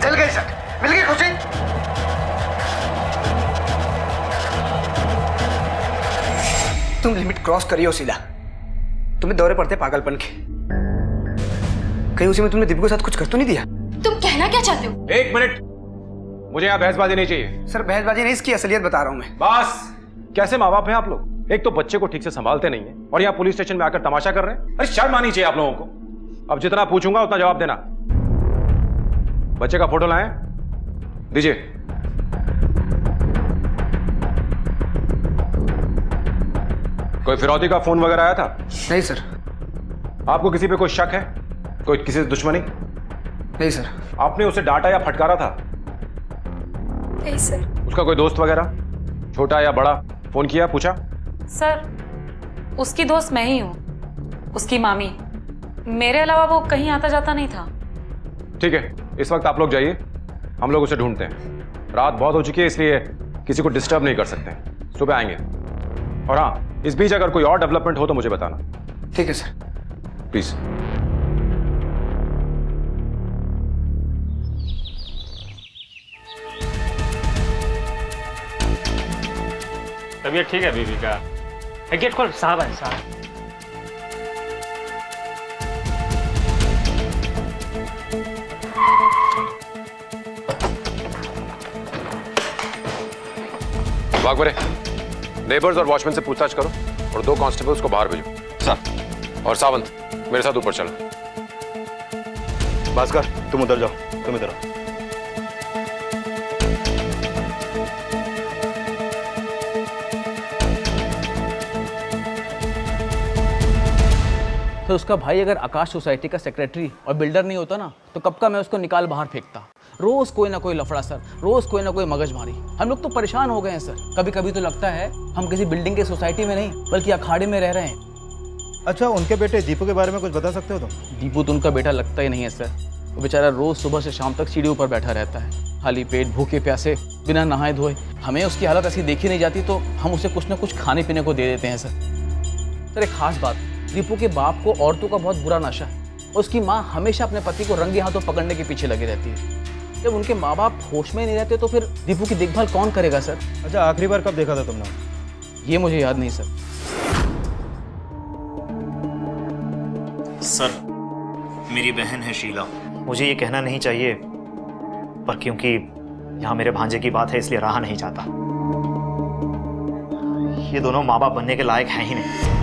चल गई सर, मिल गई खुशी। तुम लिमिट क्रॉस करी हो सीधा। तुम्हें दौरे पड़ते पागलपन के। कहीं उसी में तुमने दीपू के साथ कुछ कर तो नहीं दिया? तुम कहना क्या चाहते हो? 1 मिनट, मुझे यहाँ बहसबाजी नहीं चाहिए। सर बहसबाजी नहीं, इसकी असलियत बता रहा हूँ मैं। बस, कैसे माँ बाप हैं आप लोग? एक तो बच्चे को ठीक से संभालते नहीं है और यहाँ पुलिस स्टेशन में आकर तमाशा कर रहे हैं। अरे शर्म आनी चाहिए आप लोगों को। अब जितना पूछूंगा उतना जवाब देना। बच्चे का फोटो लाएं, दीजिए। कोई फिरौती का फोन वगैरह आया था? नहीं सर। आपको किसी पे कोई शक है? कोई किसी से दुश्मनी? नहीं सर। आपने उसे डांटा या फटकारा था? नहीं सर। उसका कोई दोस्त वगैरह, छोटा या बड़ा, फोन किया, पूछा? सर उसकी दोस्त मैं ही हूँ, उसकी मामी। मेरे अलावा वो कहीं आता जाता नहीं था। ठीक है, इस वक्त आप लोग जाइए, हम लोग उसे ढूंढते हैं। रात बहुत हो चुकी है, इसलिए किसी को डिस्टर्ब नहीं कर सकते। सुबह आएंगे। और हाँ, इस बीच अगर कोई और डेवलपमेंट हो तो मुझे बताना। ठीक है सर। प्लीज। तबीयत ठीक है बीवी का? गेट खोल, साहब है साहब। बागवरे, नेबर्स और वॉचमैन से पूछताछ करो और 2 कांस्टेबल्स को बाहर भेजो। सर। और सावंत, मेरे साथ ऊपर चलो। भास्कर, तुम उधर जाओ, तुम इधर आओ। तो उसका भाई अगर आकाश सोसाइटी का सेक्रेटरी और बिल्डर नहीं होता ना तो कब का मैं उसको निकाल बाहर फेंकता। रोज कोई ना कोई लफड़ा सर, रोज कोई ना कोई मगजमारी। हम लोग तो परेशान हो गए हैं सर। कभी कभी तो लगता है हम किसी बिल्डिंग के सोसाइटी में नहीं बल्कि अखाड़े में रह रहे हैं। अच्छा, उनके बेटे दीपू के बारे में कुछ बता सकते हो तुम? दीपू तो उनका बेटा लगता ही नहीं है सर। वो बेचारा रोज सुबह से शाम तक सीढ़ी ऊपर बैठा रहता है, खाली पेट, भूखे प्यासे, बिना नहाए धोए। हमें उसकी हालत ऐसी देखी नहीं जाती तो हम उसे कुछ ना कुछ खाने पीने को दे देते हैं सर। एक खास बात, दीपू के बाप को औरतों का बहुत बुरा नशा है। उसकी माँ हमेशा अपने पति को रंगे हाथों पकड़ने के पीछे लगी रहती है। जब उनके माँ बाप होश में नहीं रहते तो फिर दीपू की देखभाल कौन करेगा सर? अच्छा, आखिरी बार कब देखा था तुमने? ये मुझे याद नहीं सर। सर, मेरी बहन है शीला। मुझे ये कहना नहीं चाहिए पर क्योंकि यहाँ मेरे भांजे की बात है इसलिए रहा नहीं जाता। ये दोनों माँ बाप बनने के लायक हैं ही नहीं।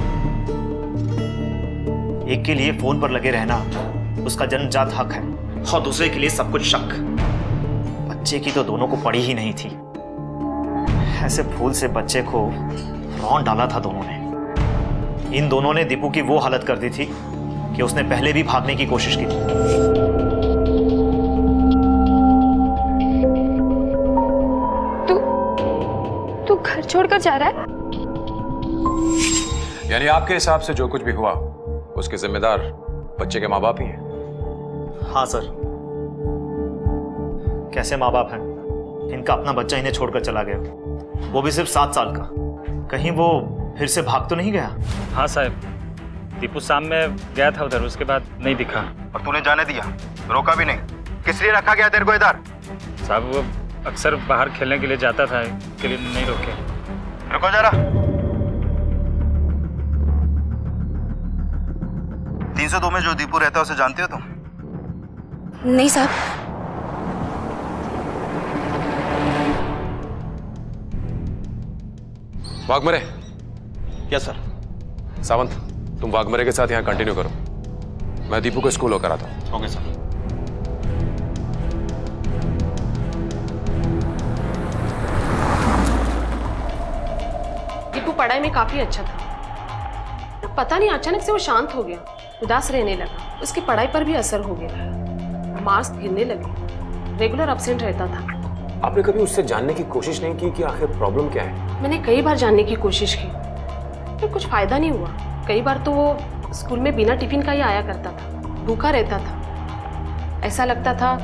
एक के लिए फोन पर लगे रहना उसका जन्मजात हक है और दूसरे के लिए सब कुछ शक। बच्चे की तो दोनों को पड़ी ही नहीं थी। ऐसे फूल से बच्चे को रौंद डाला था दोनों ने। इन दोनों ने दीपू की वो हालत कर दी थी कि उसने पहले भी भागने की कोशिश की थी। तू घर छोड़कर जा रहा है? यानी आपके हिसाब से जो कुछ भी हुआ उसके जिम्मेदार बच्चे के माँ बाप ही हैं? हाँ सर। कैसे माँ बाप हैं? इनका अपना बच्चा इन्हें छोड़कर चला गया, वो भी सिर्फ 7 साल का। कहीं वो फिर से भाग तो नहीं गया? हाँ साहब, दीपू शाम में गया था उधर, उसके बाद नहीं दिखा। और तूने जाने दिया, रोका भी नहीं? किस लिए रखा गया तेरे को इधर? साहब वो अक्सर बाहर खेलने के लिए जाता था, इसके लिए नहीं रोके। रुको जरा। 302 में जो दीपू रहता है उसे जानते हो तुम? नहीं साहब। वाघमरे। Yes sir. सावंत, तुम वाघमरे के साथ यहाँ कंटिन्यू करो, मैं दीपू को स्कूल होकर आता हूँ। Okay sir. दीपू पढ़ाई में काफी अच्छा था, पता नहीं अचानक से वो शांत हो गया, उदास रहने लगा। उसकी पढ़ाई पर भी असर हो गया, मार्क्स गिरने लगे, रेगुलर एब्सेंट रहता था। आपने कभी उससे जानने की कोशिश नहीं की कि आखिर प्रॉब्लम क्या है? मैंने कई बार जानने की कोशिश की, पर कुछ फायदा नहीं हुआ। कई बार तो वो स्कूल में बिना टिफिन का ही आया करता था, भूखा रहता था। ऐसा लगता था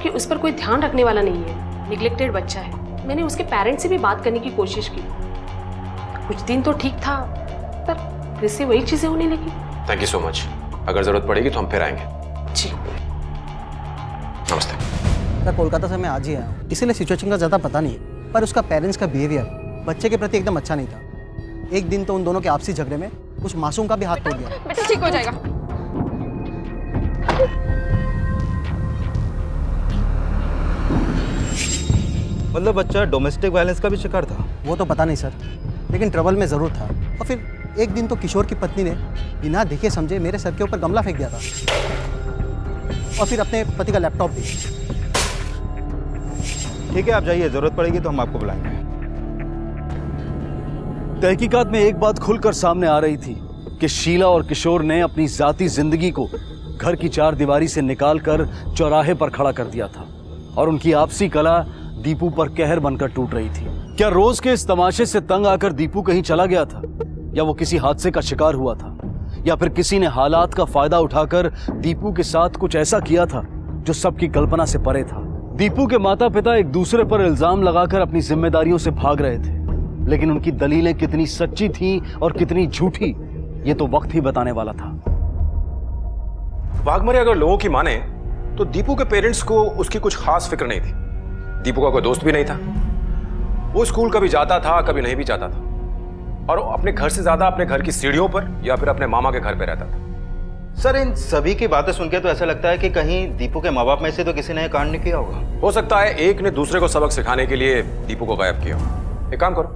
कि उस पर कोई ध्यान रखने वाला नहीं है, निग्लेक्टेड बच्चा है। मैंने उसके पेरेंट्स से भी बात करने की कोशिश की, कुछ दिन तो ठीक था, पर फिर से वही चीजें होने लगी। Thank you so much. अगर जरूरत पड़ेगी तो हम फिर आएंगे। जी नमस्ते। मैं कोलकाता से मैं आज ही आया हूँ, इसीलिए सिचुएशन का ज़्यादा पता नहीं है, पर उसका पेरेंट्स का बिहेवियर बच्चे के प्रति एकदम अच्छा नहीं था। एक दिन तो उन दोनों के आपसी झगड़े में उस मासूम का भी हाथ तोड़ दिया। बेटा ठीक हो जाएगा। मतलब बच्चा डोमेस्टिक वायलेंस का भी शिकार था? वो तो पता नहीं सर, लेकिन ट्रबल में ज़रूर था। और फिर एक दिन तो किशोर की पत्नी ने बिना देखे समझे मेरे सर के ऊपर गमला फेंक दिया था, और फिर अपने पति का लैपटॉप भी। ठीक है, आप जाइए, जरूरत पड़ेगी तो हम आपको बुलाएंगे। तहकीकात में एक बात खुलकर सामने आ रही थी कि शीला और किशोर ने अपनी जाती जिंदगी को घर की 4 दीवारी से निकालकर चौराहे पर खड़ा कर दिया था, और उनकी आपसी कला दीपू पर कहर बनकर टूट रही थी। क्या रोज के इस तमाशे से तंग आकर दीपू कहीं चला गया था, या वो किसी हादसे का शिकार हुआ था, या फिर किसी ने हालात का फायदा उठाकर दीपू के साथ कुछ ऐसा किया था जो सबकी कल्पना से परे था। दीपू के माता पिता एक दूसरे पर इल्जाम लगाकर अपनी जिम्मेदारियों से भाग रहे थे, लेकिन उनकी दलीलें कितनी सच्ची थीं और कितनी झूठी, ये तो वक्त ही बताने वाला था। वाघमरे अगर लोगों की माने तो दीपू के पेरेंट्स को उसकी कुछ खास फिक्र नहीं थी। दीपू का कोई दोस्त भी नहीं था, वो स्कूल कभी जाता था कभी नहीं भी जाता था, और अपने घर से ज्यादा अपने घर की सीढ़ियों पर या फिर अपने मामा के घर पे रहता था। सर, इन सभी की बातें सुनकर तो ऐसा लगता है कि कहीं दीपू के माँ बाप में से तो किसी ने कांड नहीं किया होगा। हो सकता है एक ने दूसरे को सबक सिखाने के लिए दीपू को गायब किया हो। एक काम करो,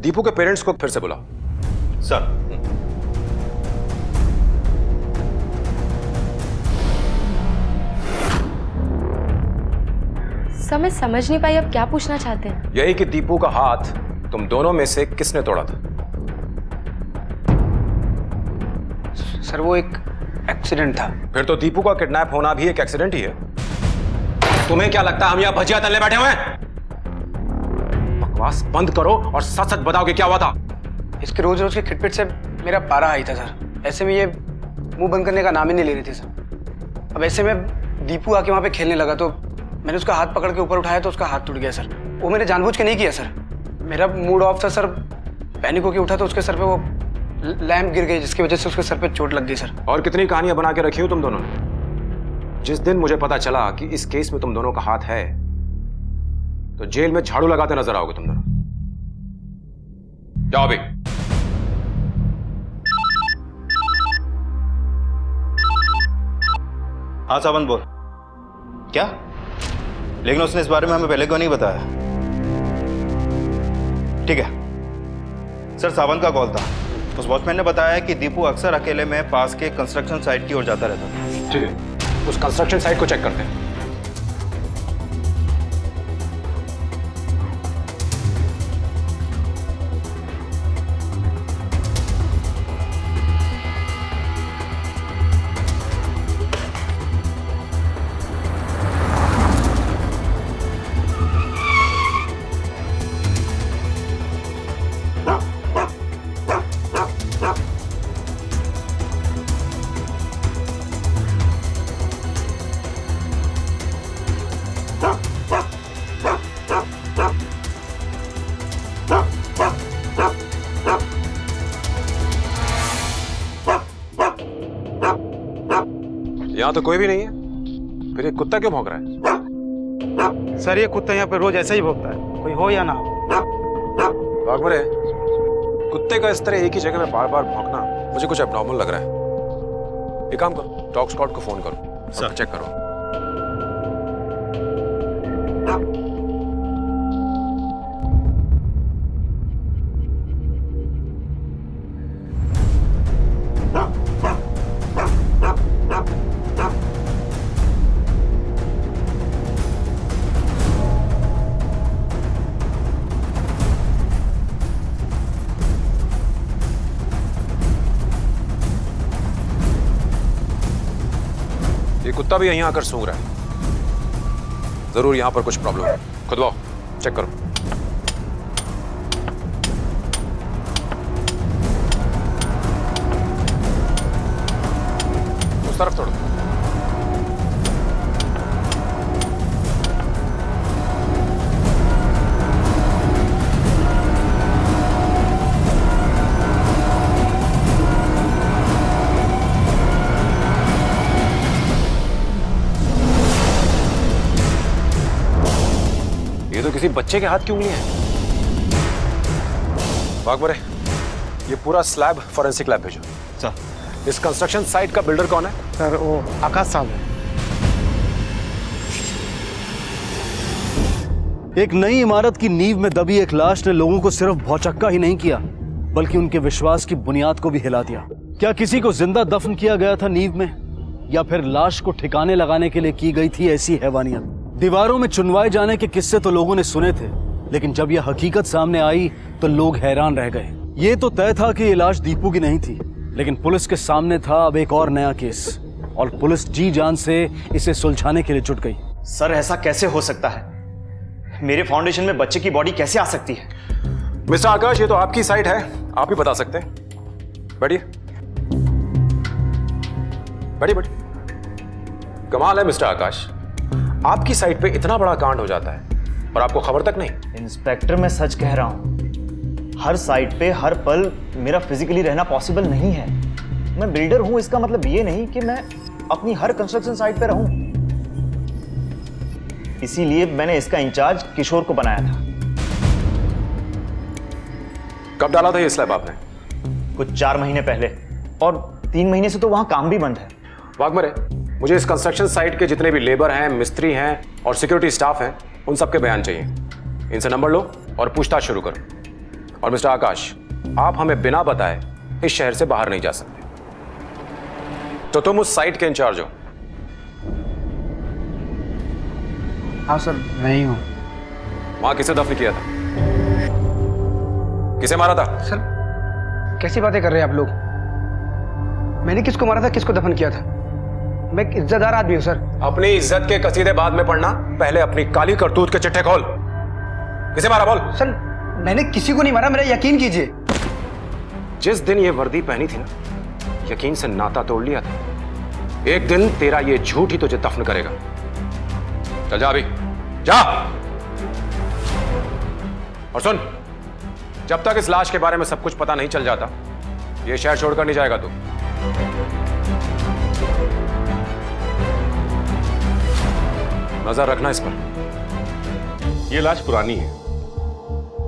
दीपू के पेरेंट्स को फिर से बुलाओ। सर। सर मैं समझ नहीं पाई, आप क्या पूछना चाहते हैं? यही कि दीपू का हाथ तुम दोनों में से किसने तोड़ा था? सर वो एक एक्सीडेंट था। फिर तो दीपू का किडनैप होना भी एक एक्सीडेंट ही है। तुम्हें क्या लगता है हम यहां भजिया तलने बैठे हुए हैं? बकवास बंद करो और सच सच बताओ कि क्या हुआ था। इसके रोज रोज के खिटपिट से मेरा पारा आई था सर। ऐसे में ये मुंह बंद करने का नाम ही नहीं ले रही थी सर। अब ऐसे में दीपू आके वहां पे खेलने लगा तो मैंने उसका हाथ पकड़ के ऊपर उठाया तो उसका हाथ टूट गया सर। वो मैंने जानबूझ के नहीं किया सर, मेरा मूड ऑफ था सर। पैनिक होके उठा तो उसके सर पे वो लैंप गिर गई, जिसकी वजह से उसके सर पे चोट लग गई सर। और कितनी कहानियां बना के रखी हो तुम दोनों ने। जिस दिन मुझे पता चला कि इस केस में तुम दोनों का हाथ है तो जेल में झाड़ू लगाते नजर आओगे तुम दोनों। जाओ अभी। हाँ सावंत बोल। क्या? लेकिन उसने इस बारे में हमें पहले क्यों नहीं बताया? ठीक है सर, सावंत का कॉल था। उस वॉचमैन ने बताया कि दीपू अक्सर अकेले में पास के कंस्ट्रक्शन साइट की ओर जाता रहता था। ठीक है, उस कंस्ट्रक्शन साइट को चेक करते हैं। यहाँ तो कोई भी नहीं है, फिर ये कुत्ता क्यों भौंक रहा है? सर ये कुत्ता यहाँ पे रोज ऐसा ही भौंकता है, कोई हो या ना हो। बागमरे, कुत्ते का इस तरह एक ही जगह में बार बार भौंकना मुझे कुछ एबनॉर्मल लग रहा है। एक काम करो, डॉग स्क्वाड को फोन करो, सर चेक करो। ये कुत्ता भी यहीं आकर सूंघ रहा है, जरूर यहां पर कुछ प्रॉब्लम है। खुदवाओ, चेक करो। उस तरफ तोड़ो। ये तो किसी बच्चे के हाथ की उंगलियां हैं। बागमरे, ये पूरा स्लैब फॉरेंसिक लैब भेजो। सर, इस कंस्ट्रक्शन साइट का बिल्डर कौन है? सर वो आकाश साहब है। एक नई इमारत की नींव में दबी एक लाश ने लोगों को सिर्फ भौचक्का ही नहीं किया, बल्कि उनके विश्वास की बुनियाद को भी हिला दिया। क्या किसी को जिंदा दफन किया गया था नींव में, या फिर लाश को ठिकाने लगाने के लिए की गई थी ऐसी हैवानियत? दीवारों में चुनवाए जाने के किस्से तो लोगों ने सुने थे, लेकिन जब यह हकीकत सामने आई तो लोग हैरान रह गए। ये तो तय था कि ये लाश दीपू की नहीं थी, लेकिन पुलिस के सामने था अब एक और नया केस, और पुलिस जी जान से इसे सुलझाने के लिए जुट गई। सर ऐसा कैसे हो सकता है? मेरे फाउंडेशन में बच्चे की बॉडी कैसे आ सकती है? मिस्टर आकाश, ये तो आपकी साइट है, आप ही बता सकते हैं। बैठिए बैठिए बैठिए। कमाल है मिस्टर आकाश, आपकी साइट पे इतना बड़ा कांड हो जाता है और आपको खबर तक नहीं। इंस्पेक्टर मैं सच कह रहा हूं, हर साइट पे हर पल मेरा फिजिकली रहना पॉसिबल नहीं है। मैं बिल्डर हूं, इसका मतलब ये नहीं कि मैं अपनी हर कंस्ट्रक्शन साइट पे रहूं। इसीलिए मैंने इसका इंचार्ज किशोर को बनाया था। कब डाला था ये स्लैब आपने? कुछ 4 महीने पहले, और 3 महीने से तो वहां काम भी बंद है। वाघमरे, मुझे इस कंस्ट्रक्शन साइट के जितने भी लेबर हैं, मिस्त्री हैं और सिक्योरिटी स्टाफ हैं, उन सबके बयान चाहिए। इनसे नंबर लो और पूछताछ शुरू करो। और मिस्टर आकाश, आप हमें बिना बताए इस शहर से बाहर नहीं जा सकते। तो तुम उस साइट के इंचार्ज हो? हाँ सर, मैं ही हूँ। वहां किसे दफन किया था? किसे मारा था? सर कैसी बातें कर रहे हैं आप लोग? मैंने किसको मारा था, किसको दफन किया था? मैं एक इज्जतदार आदमी हूँ सर। अपनी इज्जत के कसीदे बाद में पढ़ना, पहले अपनी काली करतूत के चिट्ठे खोल। किसे मारा बोल? सर मैंने किसी को नहीं मारा, मेरा यकीन कीजिए। जिस दिन ये वर्दी पहनी थी ना, यकीन से नाता तोड़ लिया था। एक दिन तेरा ये झूठ ही तुझे दफन करेगा। चल जा अभी, जा। और सुन, जब तक इस लाश के बारे में सब कुछ पता नहीं चल जाता, ये शहर छोड़कर नहीं जाएगा तू। नजर रखना इस पर। यह लाश पुरानी है,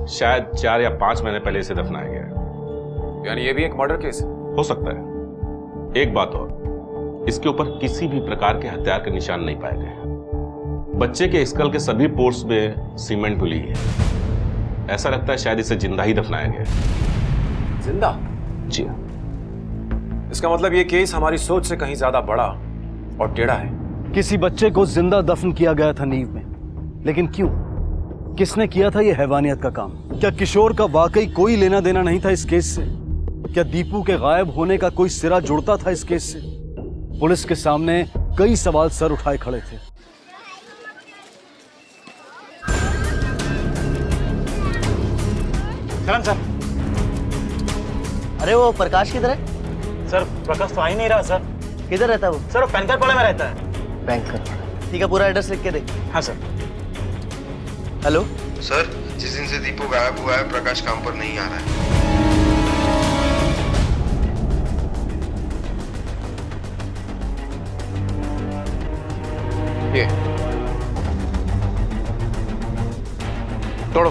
शायद 4 या 5 महीने पहले इसे दफनाया गया है। यानी ये भी एक मर्डर केस है? हो सकता है। एक बात और, इसके ऊपर किसी भी प्रकार के हथियार के निशान नहीं पाए गए। बच्चे के स्कल के सभी पोर्ट्स में सीमेंट घुली है। ऐसा लगता है शायद इसे जिंदा ही दफनाया गया है। जिंदा? जी हाँ। इसका मतलब ये केस हमारी सोच से कहीं ज्यादा बड़ा और टेढ़ा है। किसी बच्चे को जिंदा दफन किया गया था नींव में, लेकिन क्यों? किसने किया था यह हैवानियत का काम? क्या किशोर का वाकई कोई लेना देना नहीं था इस केस से? क्या दीपू के गायब होने का कोई सिरा जुड़ता था इस केस से? पुलिस के सामने कई सवाल सर उठाए खड़े थे। सलाम सर। अरे वो प्रकाश किधर है? सर प्रकाश तो आ ही नहीं रहा सर। किधर रहता है वो? सर वो बैंकर पाड़ा में रहता है। बैंकर? ठीक है, पूरा एड्रेस लिख के दे। हाँ सर। हेलो सर, जिस दिन से दीपू गायब हुआ है, प्रकाश काम पर नहीं आ रहा है। ये तोड़ो।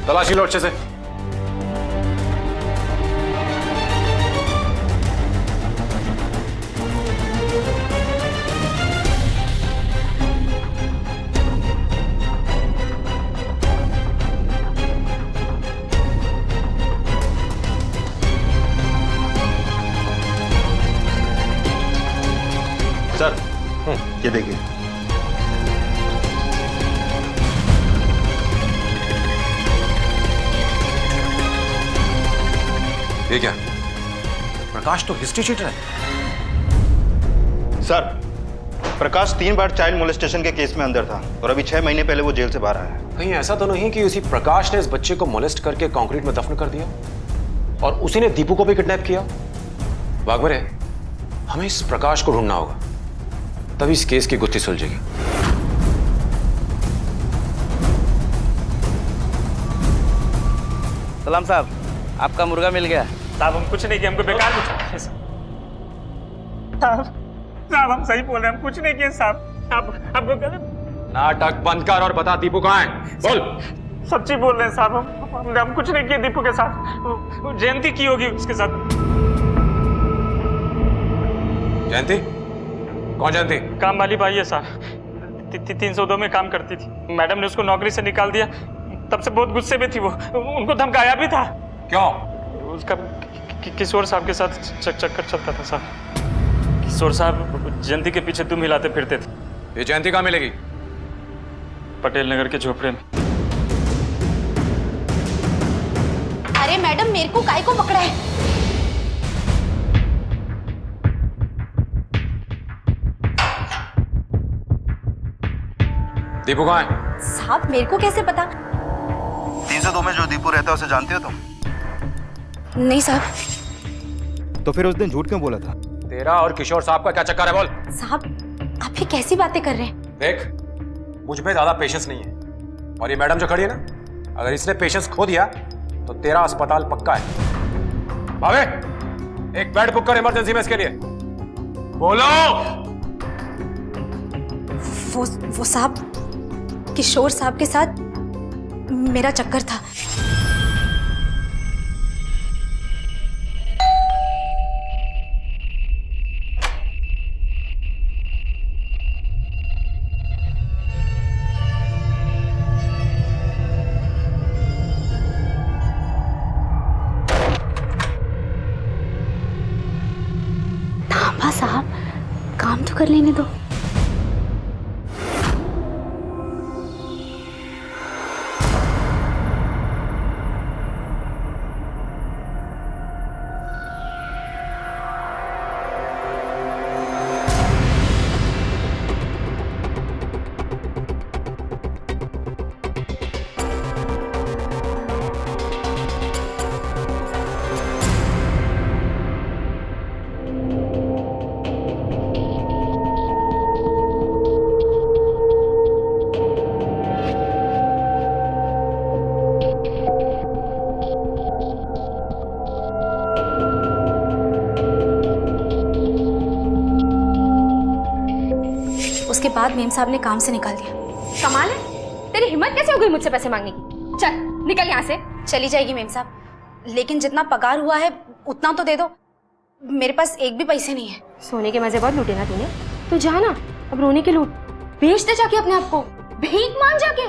तलाशी लो अच्छे से। सर ये देखिए। ये क्या? प्रकाश तो हिस्ट्री शीटर है। सर, प्रकाश 3 बार चाइल्ड मोलेस्टेशन के केस में अंदर था और अभी 6 महीने पहले वो जेल से बाहर आया है। कहीं ऐसा तो नहीं कि उसी प्रकाश ने इस बच्चे को मोलेस्ट करके कंक्रीट में दफन कर दिया और उसी ने दीपू को भी किडनैप किया? वाघमरे, हमें इस प्रकाश को ढूंढना होगा, तभी इस केस की गुत्थी सुलझेगी। सलाम साहब, आपका मुर्गा मिल गया। साहब हम कुछ नहीं किए, हमको बेकार पूछा। साहब साहब हम सही बोल रहे हैं, हम कुछ नहीं किए साहब। आपको गलत। नाटक बंद कर और बता दीपू कहाँ है, बोल। सच्ची बोल रहे हैं साहब, हम कुछ नहीं किए दीपू के साथ। वो जयंती की होगी उसके साथ। जयंती? कौन जयंती? काम वाली बाई है साहब, 302 में काम करती थी। मैडम ने उसको नौकरी से निकाल दिया, तब से बहुत गुस्से में थी वो। उनको धमकाया भी था। क्यों? उसका किशोर साहब के साथ चक्कर चलता था साहब। किशोर साहब जयंती के पीछे दुम हिलाते फिरते थे। ये जयंती कहाँ मिलेगी? पटेल नगर के झोपड़े में। अरे मैडम, मेरे को काय को पकड़ा है? दीपू कहाँ है? साहब मेरे को कैसे पता? 302 में जो दीपू रहता है उसे जानते हो तुम? नहीं साहब। तो फिर उस दिन झूठ क्यों बोला था? तेरा और किशोर साहब का क्या चक्कर है, बोल। साहब आप ये कैसी बातें कर रहे हैं? देख, मुझ में ज्यादा पेशेंस नहीं है, और ये मैडम जो खड़ी है ना, अगर इसने पेशेंस खो दिया तो तेरा अस्पताल पक्का है। भावे, एक बेड बुक कर इमरजेंसी में इसके लिए। बोलो। वो साहब, किशोर साहब के साथ मेरा चक्कर था। थापा साहब, काम तो कर लेने दो। उसके बाद मेम साहब ने काम से निकाल दिया। कमाल है, तेरी हिम्मत कैसे हो गई मुझसे पैसे मांगने की? चल निकल यहाँ से। चली जाएगी मेम साहब, लेकिन जितना पगार हुआ है उतना तो दे दो। मेरे पास एक भी पैसे नहीं है। सोने के मजे बहुत लूटे ना तूने, तो जा ना, अब रोने के लूट। बेच दे जाके अपने आप को, भीख मांग जाके।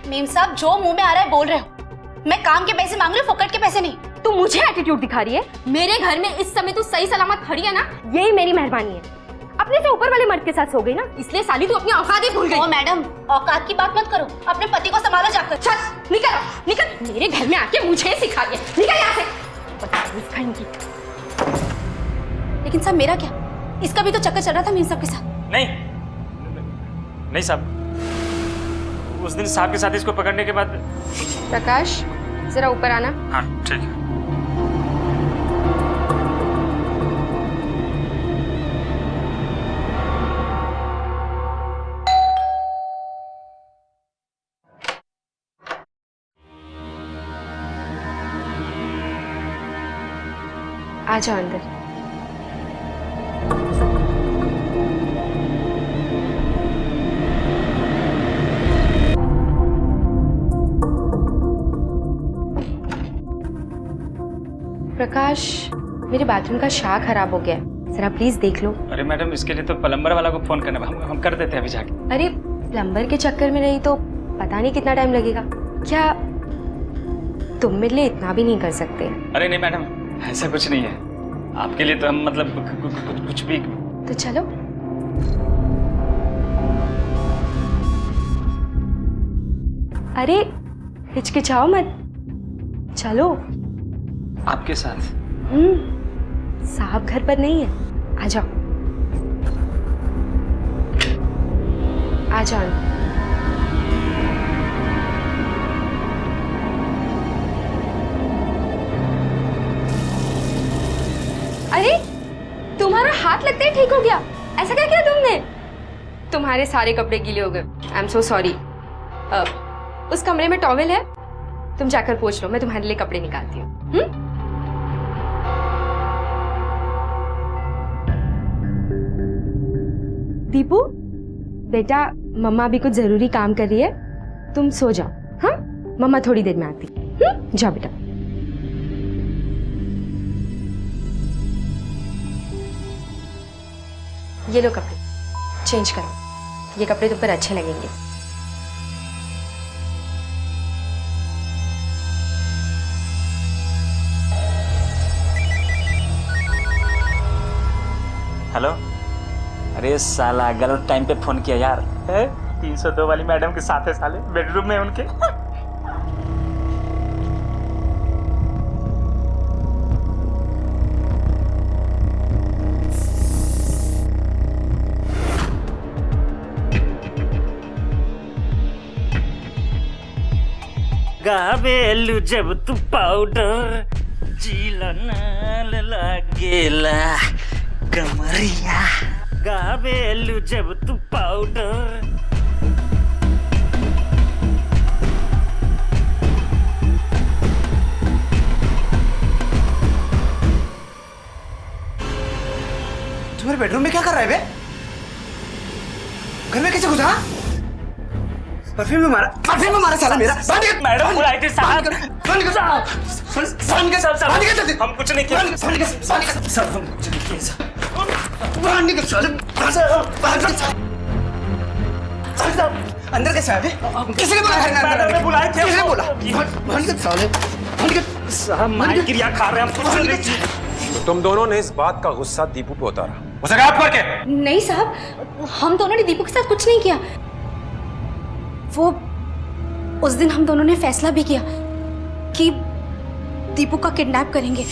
मेम साहब जो मुंह में आ रहा है बोल रहे हो। मैं काम के पैसे मांग रही हूँ, फोकट के पैसे नहीं। तू मुझे एटीट्यूड दिखा रही है? मेरे घर में इस समय तू सही सलामत खड़ी है ना, यही मेरी मेहरबानी है। अपने से ऊपर वाले मर्द के साथ सो गई ना, इसलिए साली तू अपनी औकात ही भूल गई। ओ मैडम, औकात की बात मत करो, अपने पति को संभालो जाकर। चल निकल निकल, मेरे घर में आके मुझे सिखा रही है। निकल यहाँ से। लेकिन साहब मेरा क्या? इसका भी तो चक्कर चल रहा था मेम साहब के साथ। नहीं साहब, उस दिन साहब के साथ इसको पकड़ने के बाद। प्रकाश जरा ऊपर आना। हाँ ठीक है। आ जाओ अंदर। प्रकाश, मेरे बाथरूम का शावर खराब हो गया है, जरा प्लीज देख लो। अरे मैडम, इसके लिए तो प्लम्बर वाला को फोन करना, हम कर देते हैं अभी जाके। अरे प्लम्बर के चक्कर में रही तो पता नहीं कितना टाइम लगेगा। क्या तुम मेरे लिए इतना भी नहीं कर सकते? अरे नहीं मैडम, ऐसा कुछ नहीं है, आपके लिए तो हम मतलब कुछ भी। तो चलो। अरे हिचकिचाओ मत, चलो। आपके साथ? साहब घर पर नहीं है, आ जाओ आ जाओ। अरे तुम्हारा हाथ लगते ही ठीक हो गया, ऐसा क्या किया तुमने? तुम्हारे सारे कपड़े गीले हो गए। I am so sorry. उस कमरे में टॉवेल है, तुम जाकर पोंछ लो, मैं तुम्हारे लिए कपड़े निकालती हूँ। दीपू बेटा, मम्मा भी कुछ जरूरी काम कर रही है, तुम सो जाओ। हाँ, मम्मा थोड़ी देर में आती। जाओ बेटा। ये लो कपड़े, चेंज करो, ये कपड़े तुम पर अच्छे लगेंगे। हेलो। अरे साला गलत टाइम पे फोन किया यार। 302 वाली मैडम के साथ है साले, बेडरूम में उनके। गावेलु जब तू पाउडर जीला नाल लागेला कमरिया। गावेलु जब तू पाउडर। तुम्हारे बेडरूम में क्या कर रहा है बे? घर में कैसे घुसा? परफ्यूम में मारा साला मेरा। मैडम बुलाए थे साहब। हम कुछ नहीं किया। अंदर कैसे आए? किसने बोला? बुलाए थे। किसने बोला? साहब मार क्रिया खा रहे हैं हम, कुछ नहीं किया। तो तुम दोनों ने इस बात का गुस्सा दीपू पे उतारा, उसे गायब करके? नहीं साहब, हम दोनों ने दीपू के साथ कुछ नहीं किया। वो उस दिन हम दोनों ने फैसला भी किया कि दीपू का किडनैप करेंगे।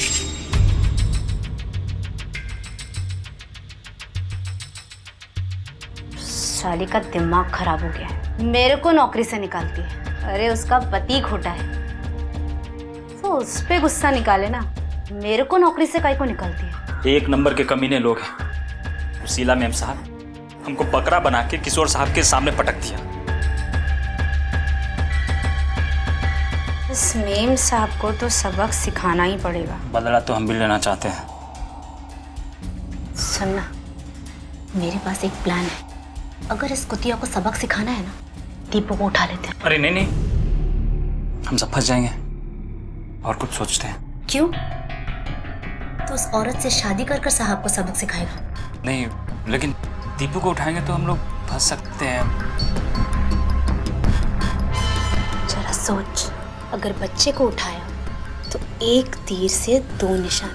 साली का दिमाग खराब हो गया है, मेरे को नौकरी से निकालती है। अरे उसका पति खोटा है तो उस पे गुस्सा निकाले ना, मेरे को नौकरी से काहे को निकालती है? एक नंबर के कमीने लोग हैं। शीला मैम साहब हमको बकरा बना के किशोर साहब के सामने पटक दिया। इस मेम साहब को तो सबक सिखाना ही पड़ेगा। बदला तो हम भी लेना चाहते हैं। सुनना, मेरे पास एक प्लान है। अगर इस कुतिया को सबक सिखाना है ना, दीपू को उठा लेते हैं। अरे नहीं नहीं, हम सब फंस जाएंगे और कुछ सोचते हैं। क्यों? तो उस औरत से शादी कर कर साहब को सबक सिखाएगा। नहीं, लेकिन दीपू को उठाएंगे तो हम लोग फंस सकते हैं। जरा सोच, अगर बच्चे को उठाया तो एक तीर से दो निशान।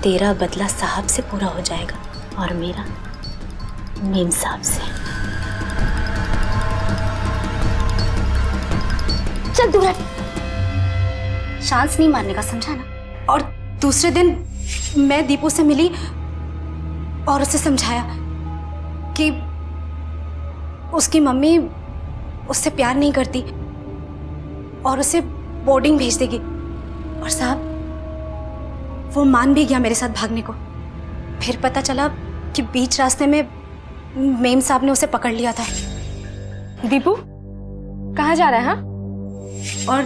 तेरा बदला साहब से पूरा हो जाएगा और मेरा मेम साहब से। चल दूर हट। चांस नहीं मारने का, समझा ना? और दूसरे दिन मैं दीपू से मिली और उसे समझाया कि उसकी मम्मी उससे प्यार नहीं करती और उसे बोर्डिंग भेज देगी। और साहब वो मान भी गया मेरे साथ भागने को। फिर पता चला कि बीच रास्ते में मेम साहब ने उसे पकड़ लिया था। दीपू कहाँ जा रहा है? हाँ? और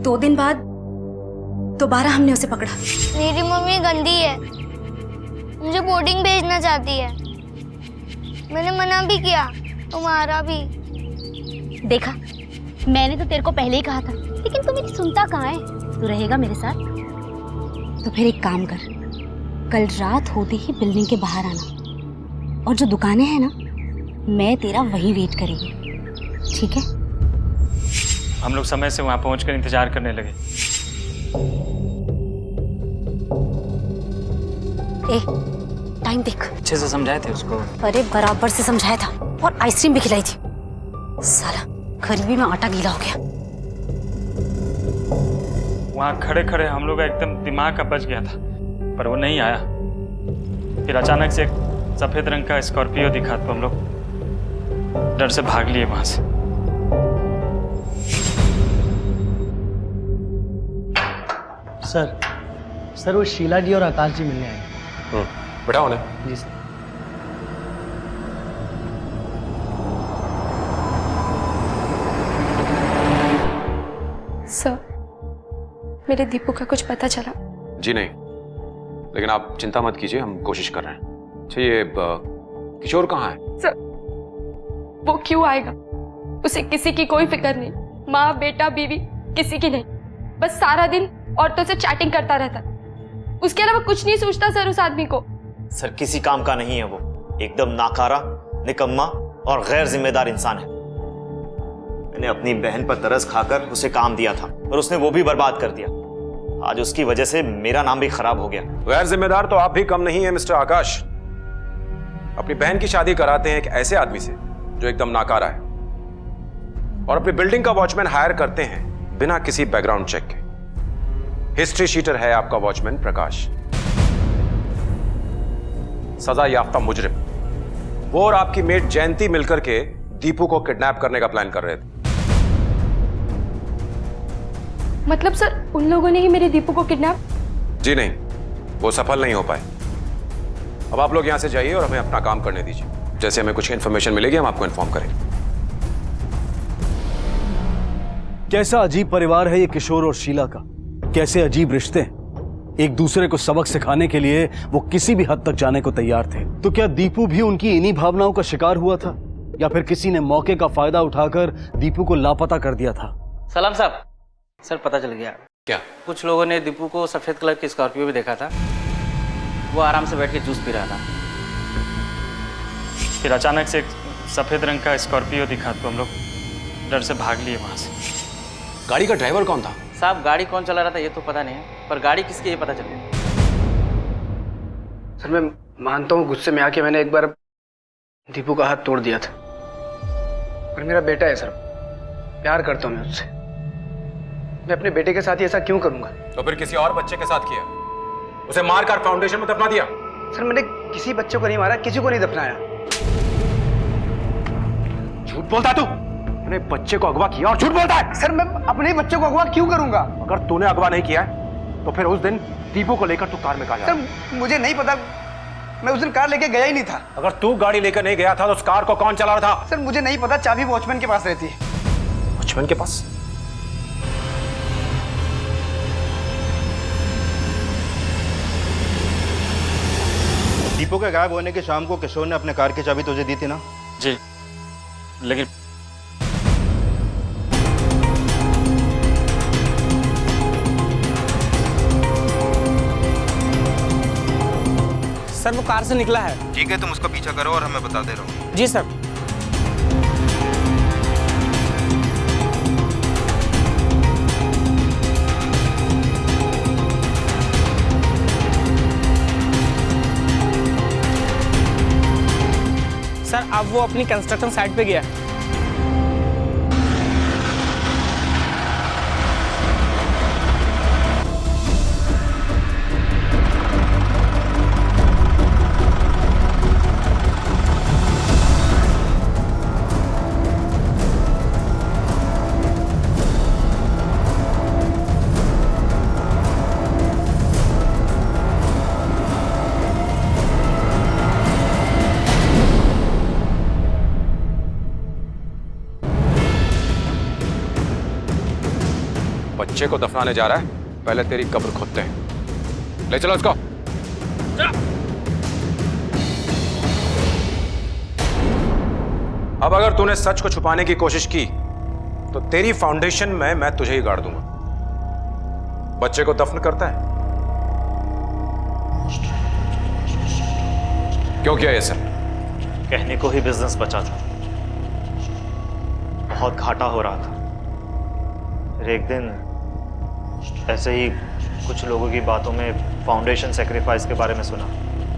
2 दिन बाद दोबारा हमने उसे पकड़ा। मेरी मम्मी गंदी है, मुझे बोर्डिंग भेजना चाहती है। मैंने मना भी किया, तुम्हारा भी। देखा, मैंने तो तेरे को पहले ही कहा था, लेकिन तू मेरी सुनता कहाँ है। तू रहेगा मेरे साथ? तो फिर एक काम कर, कल रात होते ही बिल्डिंग के बाहर आना, और जो दुकानें हैं ना, मैं तेरा वहीं वेट करेंगी, ठीक है? हम लोग समय से वहां पहुंचकर इंतजार करने लगे। ए, टाइम देख। अच्छे से समझाए थे उसको। अरे बराबर से समझाया था, और आइसक्रीम भी खिलाई थी। साला गरीबी में आटा गीला हो गया। वहां खड़े खड़े हम लोग का एकदम दिमाग का बच गया था, पर वो नहीं आया। फिर अचानक से एक सफेद रंग का स्कॉर्पियो दिखा तो हम लोग डर से भाग लिए वहां से। सर वो शीला जी और आकाश जी मिलने आए। बैठा उन्हें। जी सर। सर, मेरे दीपू का कुछ पता चला? जी नहीं, लेकिन आप चिंता मत कीजिए, हम कोशिश कर रहे हैं। अच्छा, ये किशोर कहाँ है? सर, वो क्यों आएगा? उसे किसी की कोई फिक्र नहीं, माँ बेटा बीवी किसी की नहीं। बस सारा दिन औरतों से चैटिंग करता रहता, उसके अलावा कुछ नहीं सोचता सर उस आदमी को। सर किसी काम का नहीं है वो, एकदम नाकारा, निकम्मा और गैर जिम्मेदार इंसान है। मैंने अपनी बहन पर तरस खाकर उसे काम दिया था, और उसने वो भी बर्बाद कर दिया। आज उसकी वजह से मेरा नाम भी खराब हो गया। गैर जिम्मेदार तो आप भी कम नहीं है मिस्टर आकाश। अपनी बहन की शादी कराते हैं एक ऐसे आदमी से जो एकदम नाकारा है, और अपनी बिल्डिंग का वॉचमैन हायर करते हैं बिना किसी बैकग्राउंड चेक के। हिस्ट्री शीटर है आपका वॉचमैन प्रकाश, सजा याफ्ता मुजरिम। वो और आपकी मेट जयंती मिलकर के दीपू को किडनैप करने का प्लान कर रहे थे। मतलब सर, उन लोगों ने ही मेरे दीपू को किडनैप? जी नहीं, वो सफल नहीं हो पाए। अब आप लोग यहां से जाइए और हमें अपना काम करने दीजिए। जैसे हमें कुछ इन्फॉर्मेशन मिलेगी हम आपको इन्फॉर्म करेंगे। कैसा अजीब परिवार है ये किशोर और शीला का, कैसे अजीब रिश्ते हैं। एक दूसरे को सबक सिखाने के लिए वो किसी भी हद तक जाने को तैयार थे। तो क्या दीपू भी उनकी इन्हीं भावनाओं का शिकार हुआ था, या फिर किसी ने मौके का फायदा उठाकर दीपू को लापता कर दिया था? सलाम साहब। सर पता चल गया। क्या? कुछ लोगों ने दीपू को सफेद कलर की स्कॉर्पियो भी देखा था, वो आराम से बैठ के जूस पी रहा था। फिर अचानक से एक सफेद रंग का स्कॉर्पियो दिखा तो हम लोग डर से भाग लिए वहां से। गाड़ी का ड्राइवर कौन था? साहब गाड़ी कौन चला रहा था ये तो पता नहीं है, पर गाड़ी किसकी ये पता चल गया। सर मैं मानता हूँ गुस्से में आके मैंने एक बार दीपू का हाथ तोड़ दिया था, पर मेरा बेटा है सर, प्यार करता हूँ मैं उससे। मैं अपने बेटे के साथ ही ऐसा क्यों करूंगा? तो फिर किसी और बच्चे के साथ किया, उसे मारकर फाउंडेशन में दफना दिया? सर मैंने किसी बच्चे को नहीं मारा, किसी को नहीं दफनाया। झूठ बोलता तू, तूने बच्चे को अगवा किया और झूठ बोलता है। सर मैं अपने बच्चे को अगवा क्यों करूंगा? अगर तूने अगवा नहीं किया है तो फिर उस दिन दीपू को लेकर तू कार में कहाँ जा रहा था? सर मुझे नहीं पता, मैं उस दिन कार लेके गया ही नहीं था। अगर तू गाड़ी लेकर नहीं गया था तो उस कार को कौन चला रहा था? सर मुझे नहीं पता, चाबी वॉचमैन के पास रहती है। वॉचमैन के पास? दीपू के गायब होने के शाम को किशोर ने अपने कार की चाबी तुझे दी थी ना? जी, लेकिन सर वो कार से निकला है। ठीक है, तुम उसका पीछा करो और हमें बता दे रहा हूँ। जी सर। सर अब वो अपनी कंस्ट्रक्शन साइट पे गया है। बच्चे को दफनाने जा रहा है? पहले तेरी कब्र खोदते हैं। ले चलो उसको। अब अगर तूने सच को छुपाने की कोशिश की तो तेरी फाउंडेशन में मैं तुझे ही गाड़ दूंगा। बच्चे को दफन करता है? क्यों किया ये सर? कहने को ही बिजनेस बचा था, बहुत घाटा हो रहा था। फिर एक दिन ऐसे ही कुछ लोगों की बातों में फाउंडेशन सेक्रीफाइस के बारे में सुना।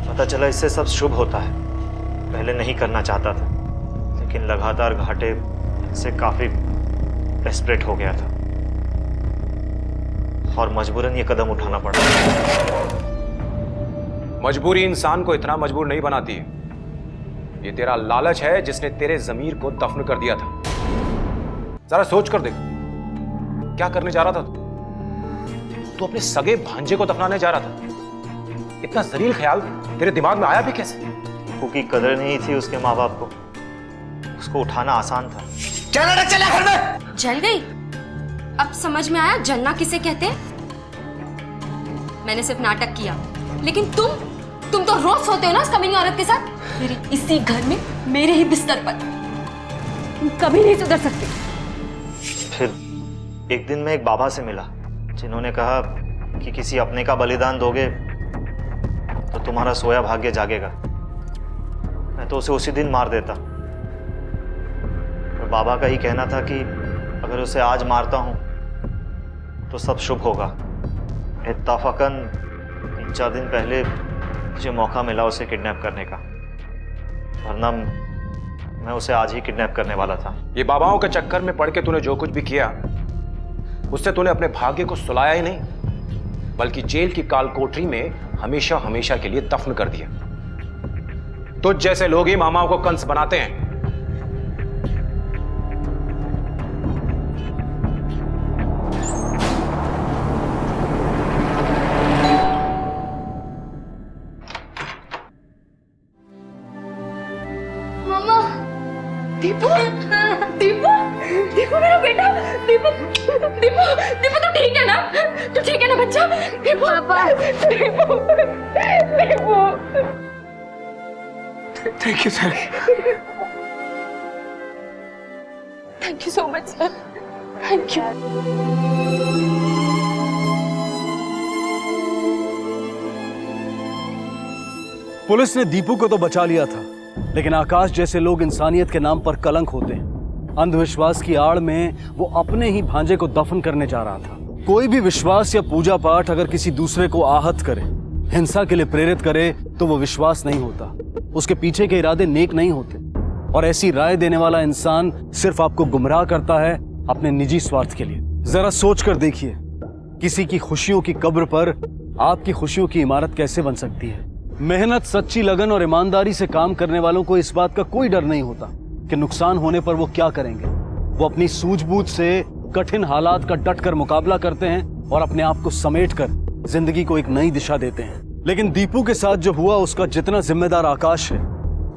पता चला इससे सब शुभ होता है। पहले नहीं करना चाहता था, लेकिन लगातार घाटे से काफी डेस्परेट हो गया था और मजबूरन ये कदम उठाना पड़ा। मजबूरी इंसान को इतना मजबूर नहीं बनाती है। ये तेरा लालच है जिसने तेरे जमीर को दफन कर दिया था। जरा सोच कर देख, क्या करने जा रहा था तू अपने सगे भांजे को दफनाने जा रहा था। इतना जलील ख्याल तेरे दिमाग में आया भी कैसे? दीपू की कदर नहीं थी उसके माँ बाप को, उसको उठाना आसान था। चल घर में। जल गई? अब समझ में आया जलना किसे कहते हैं? मैंने सिर्फ नाटक किया, लेकिन तुम तो रोज सोते हो ना उस कमीनी औरत के साथ, मेरे इसी घर में, मेरे ही बिस्तर पर। तुम कभी नहीं सुधर सकते। फिर एक दिन मैं एक बाबा से मिला, जिन्होंने कहा कि किसी अपने का बलिदान दोगे तो तुम्हारा सोया भाग्य जागेगा। मैं तो उसे उसी दिन मार देता। और बाबा का ही कहना था कि अगर उसे आज मारता हूं तो सब शुभ होगा। इत्तफाकन 3-4 दिन पहले मुझे मौका मिला उसे किडनैप करने का, वरना मैं उसे आज ही किडनैप करने वाला था। ये बाबाओं के चक्कर में पड़ के तूने जो कुछ भी किया, उससे तूने अपने भाग्य को सुलाया ही नहीं, बल्कि जेल की कालकोठरी में हमेशा हमेशा के लिए दफन कर दिया। तुझ जैसे लोग ही मामाओं को कंस बनाते हैं। मामा। दीपू, दीपू, दीपू मेरा बेटा, दीपू, दीपू, दीपू तू ठीक है ना? तू ठीक है ना बच्चा? Deepu, Deepu, Deepu. Thank you sir. Thank you so much sir. Thank you. Police ने दीपू को तो बचा लिया था, लेकिन आकाश जैसे लोग इंसानियत के नाम पर कलंक होते हैं। अंधविश्वास की आड़ में वो अपने ही भांजे को दफन करने जा रहा था। कोई भी विश्वास या पूजा पाठ अगर किसी दूसरे को आहत करे, हिंसा के लिए प्रेरित करे, तो वो विश्वास नहीं होता। उसके पीछे के इरादे नेक नहीं होते, और ऐसी राय देने वाला इंसान सिर्फ आपको गुमराह करता है अपने निजी स्वार्थ के लिए। जरा सोच कर देखिए, किसी की खुशियों की कब्र पर आपकी खुशियों की इमारत कैसे बन सकती है? मेहनत, सच्ची लगन और ईमानदारी से काम करने वालों को इस बात का कोई डर नहीं होता कि नुकसान होने पर वो क्या करेंगे। वो अपनी सूझबूझ से कठिन हालात का डट कर मुकाबला करते हैं और अपने आप को समेट कर जिंदगी को एक नई दिशा देते हैं। लेकिन दीपू के साथ जो हुआ, उसका जितना जिम्मेदार आकाश है,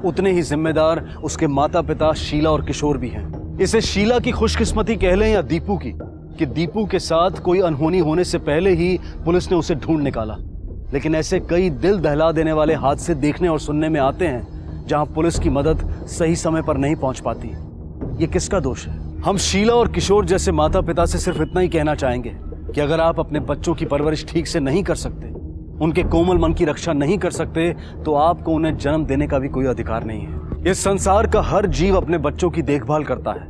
उतने ही जिम्मेदार उसके माता पिता शीला और किशोर भी हैं। इसे शीला की खुशकिस्मती कह लें या दीपू की, कि दीपू के साथ कोई अनहोनी होने से पहले ही पुलिस ने उसे ढूंढ निकाला। लेकिन ऐसे कई दिल दहला देने वाले हादसे देखने और सुनने में आते हैं जहां पुलिस की मदद सही समय पर नहीं पहुंच पाती। ये किसका दोष है? हम शीला और किशोर जैसे माता पिता से सिर्फ इतना ही कहना चाहेंगे कि अगर आप अपने बच्चों की परवरिश ठीक से नहीं कर सकते, उनके कोमल मन की रक्षा नहीं कर सकते, तो आपको उन्हें जन्म देने का भी कोई अधिकार नहीं है। इस संसार का हर जीव अपने बच्चों की देखभाल करता है,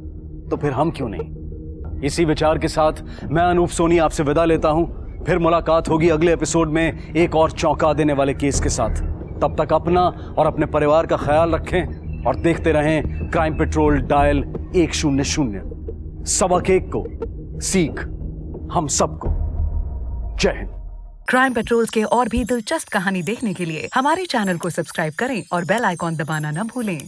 तो फिर हम क्यों नहीं? इसी विचार के साथ मैं अनूप सोनी आपसे विदा लेता हूं। फिर मुलाकात होगी अगले एपिसोड में एक और चौंका देने वाले केस के साथ। तब तक अपना और अपने परिवार का ख्याल रखें और देखते रहें क्राइम पेट्रोल डायल 100। सबक एक को सीख हम सबको। जय हिंद। क्राइम पेट्रोल के और भी दिलचस्प कहानी देखने के लिए हमारे चैनल को सब्सक्राइब करें और बेल आइकॉन दबाना न भूलें।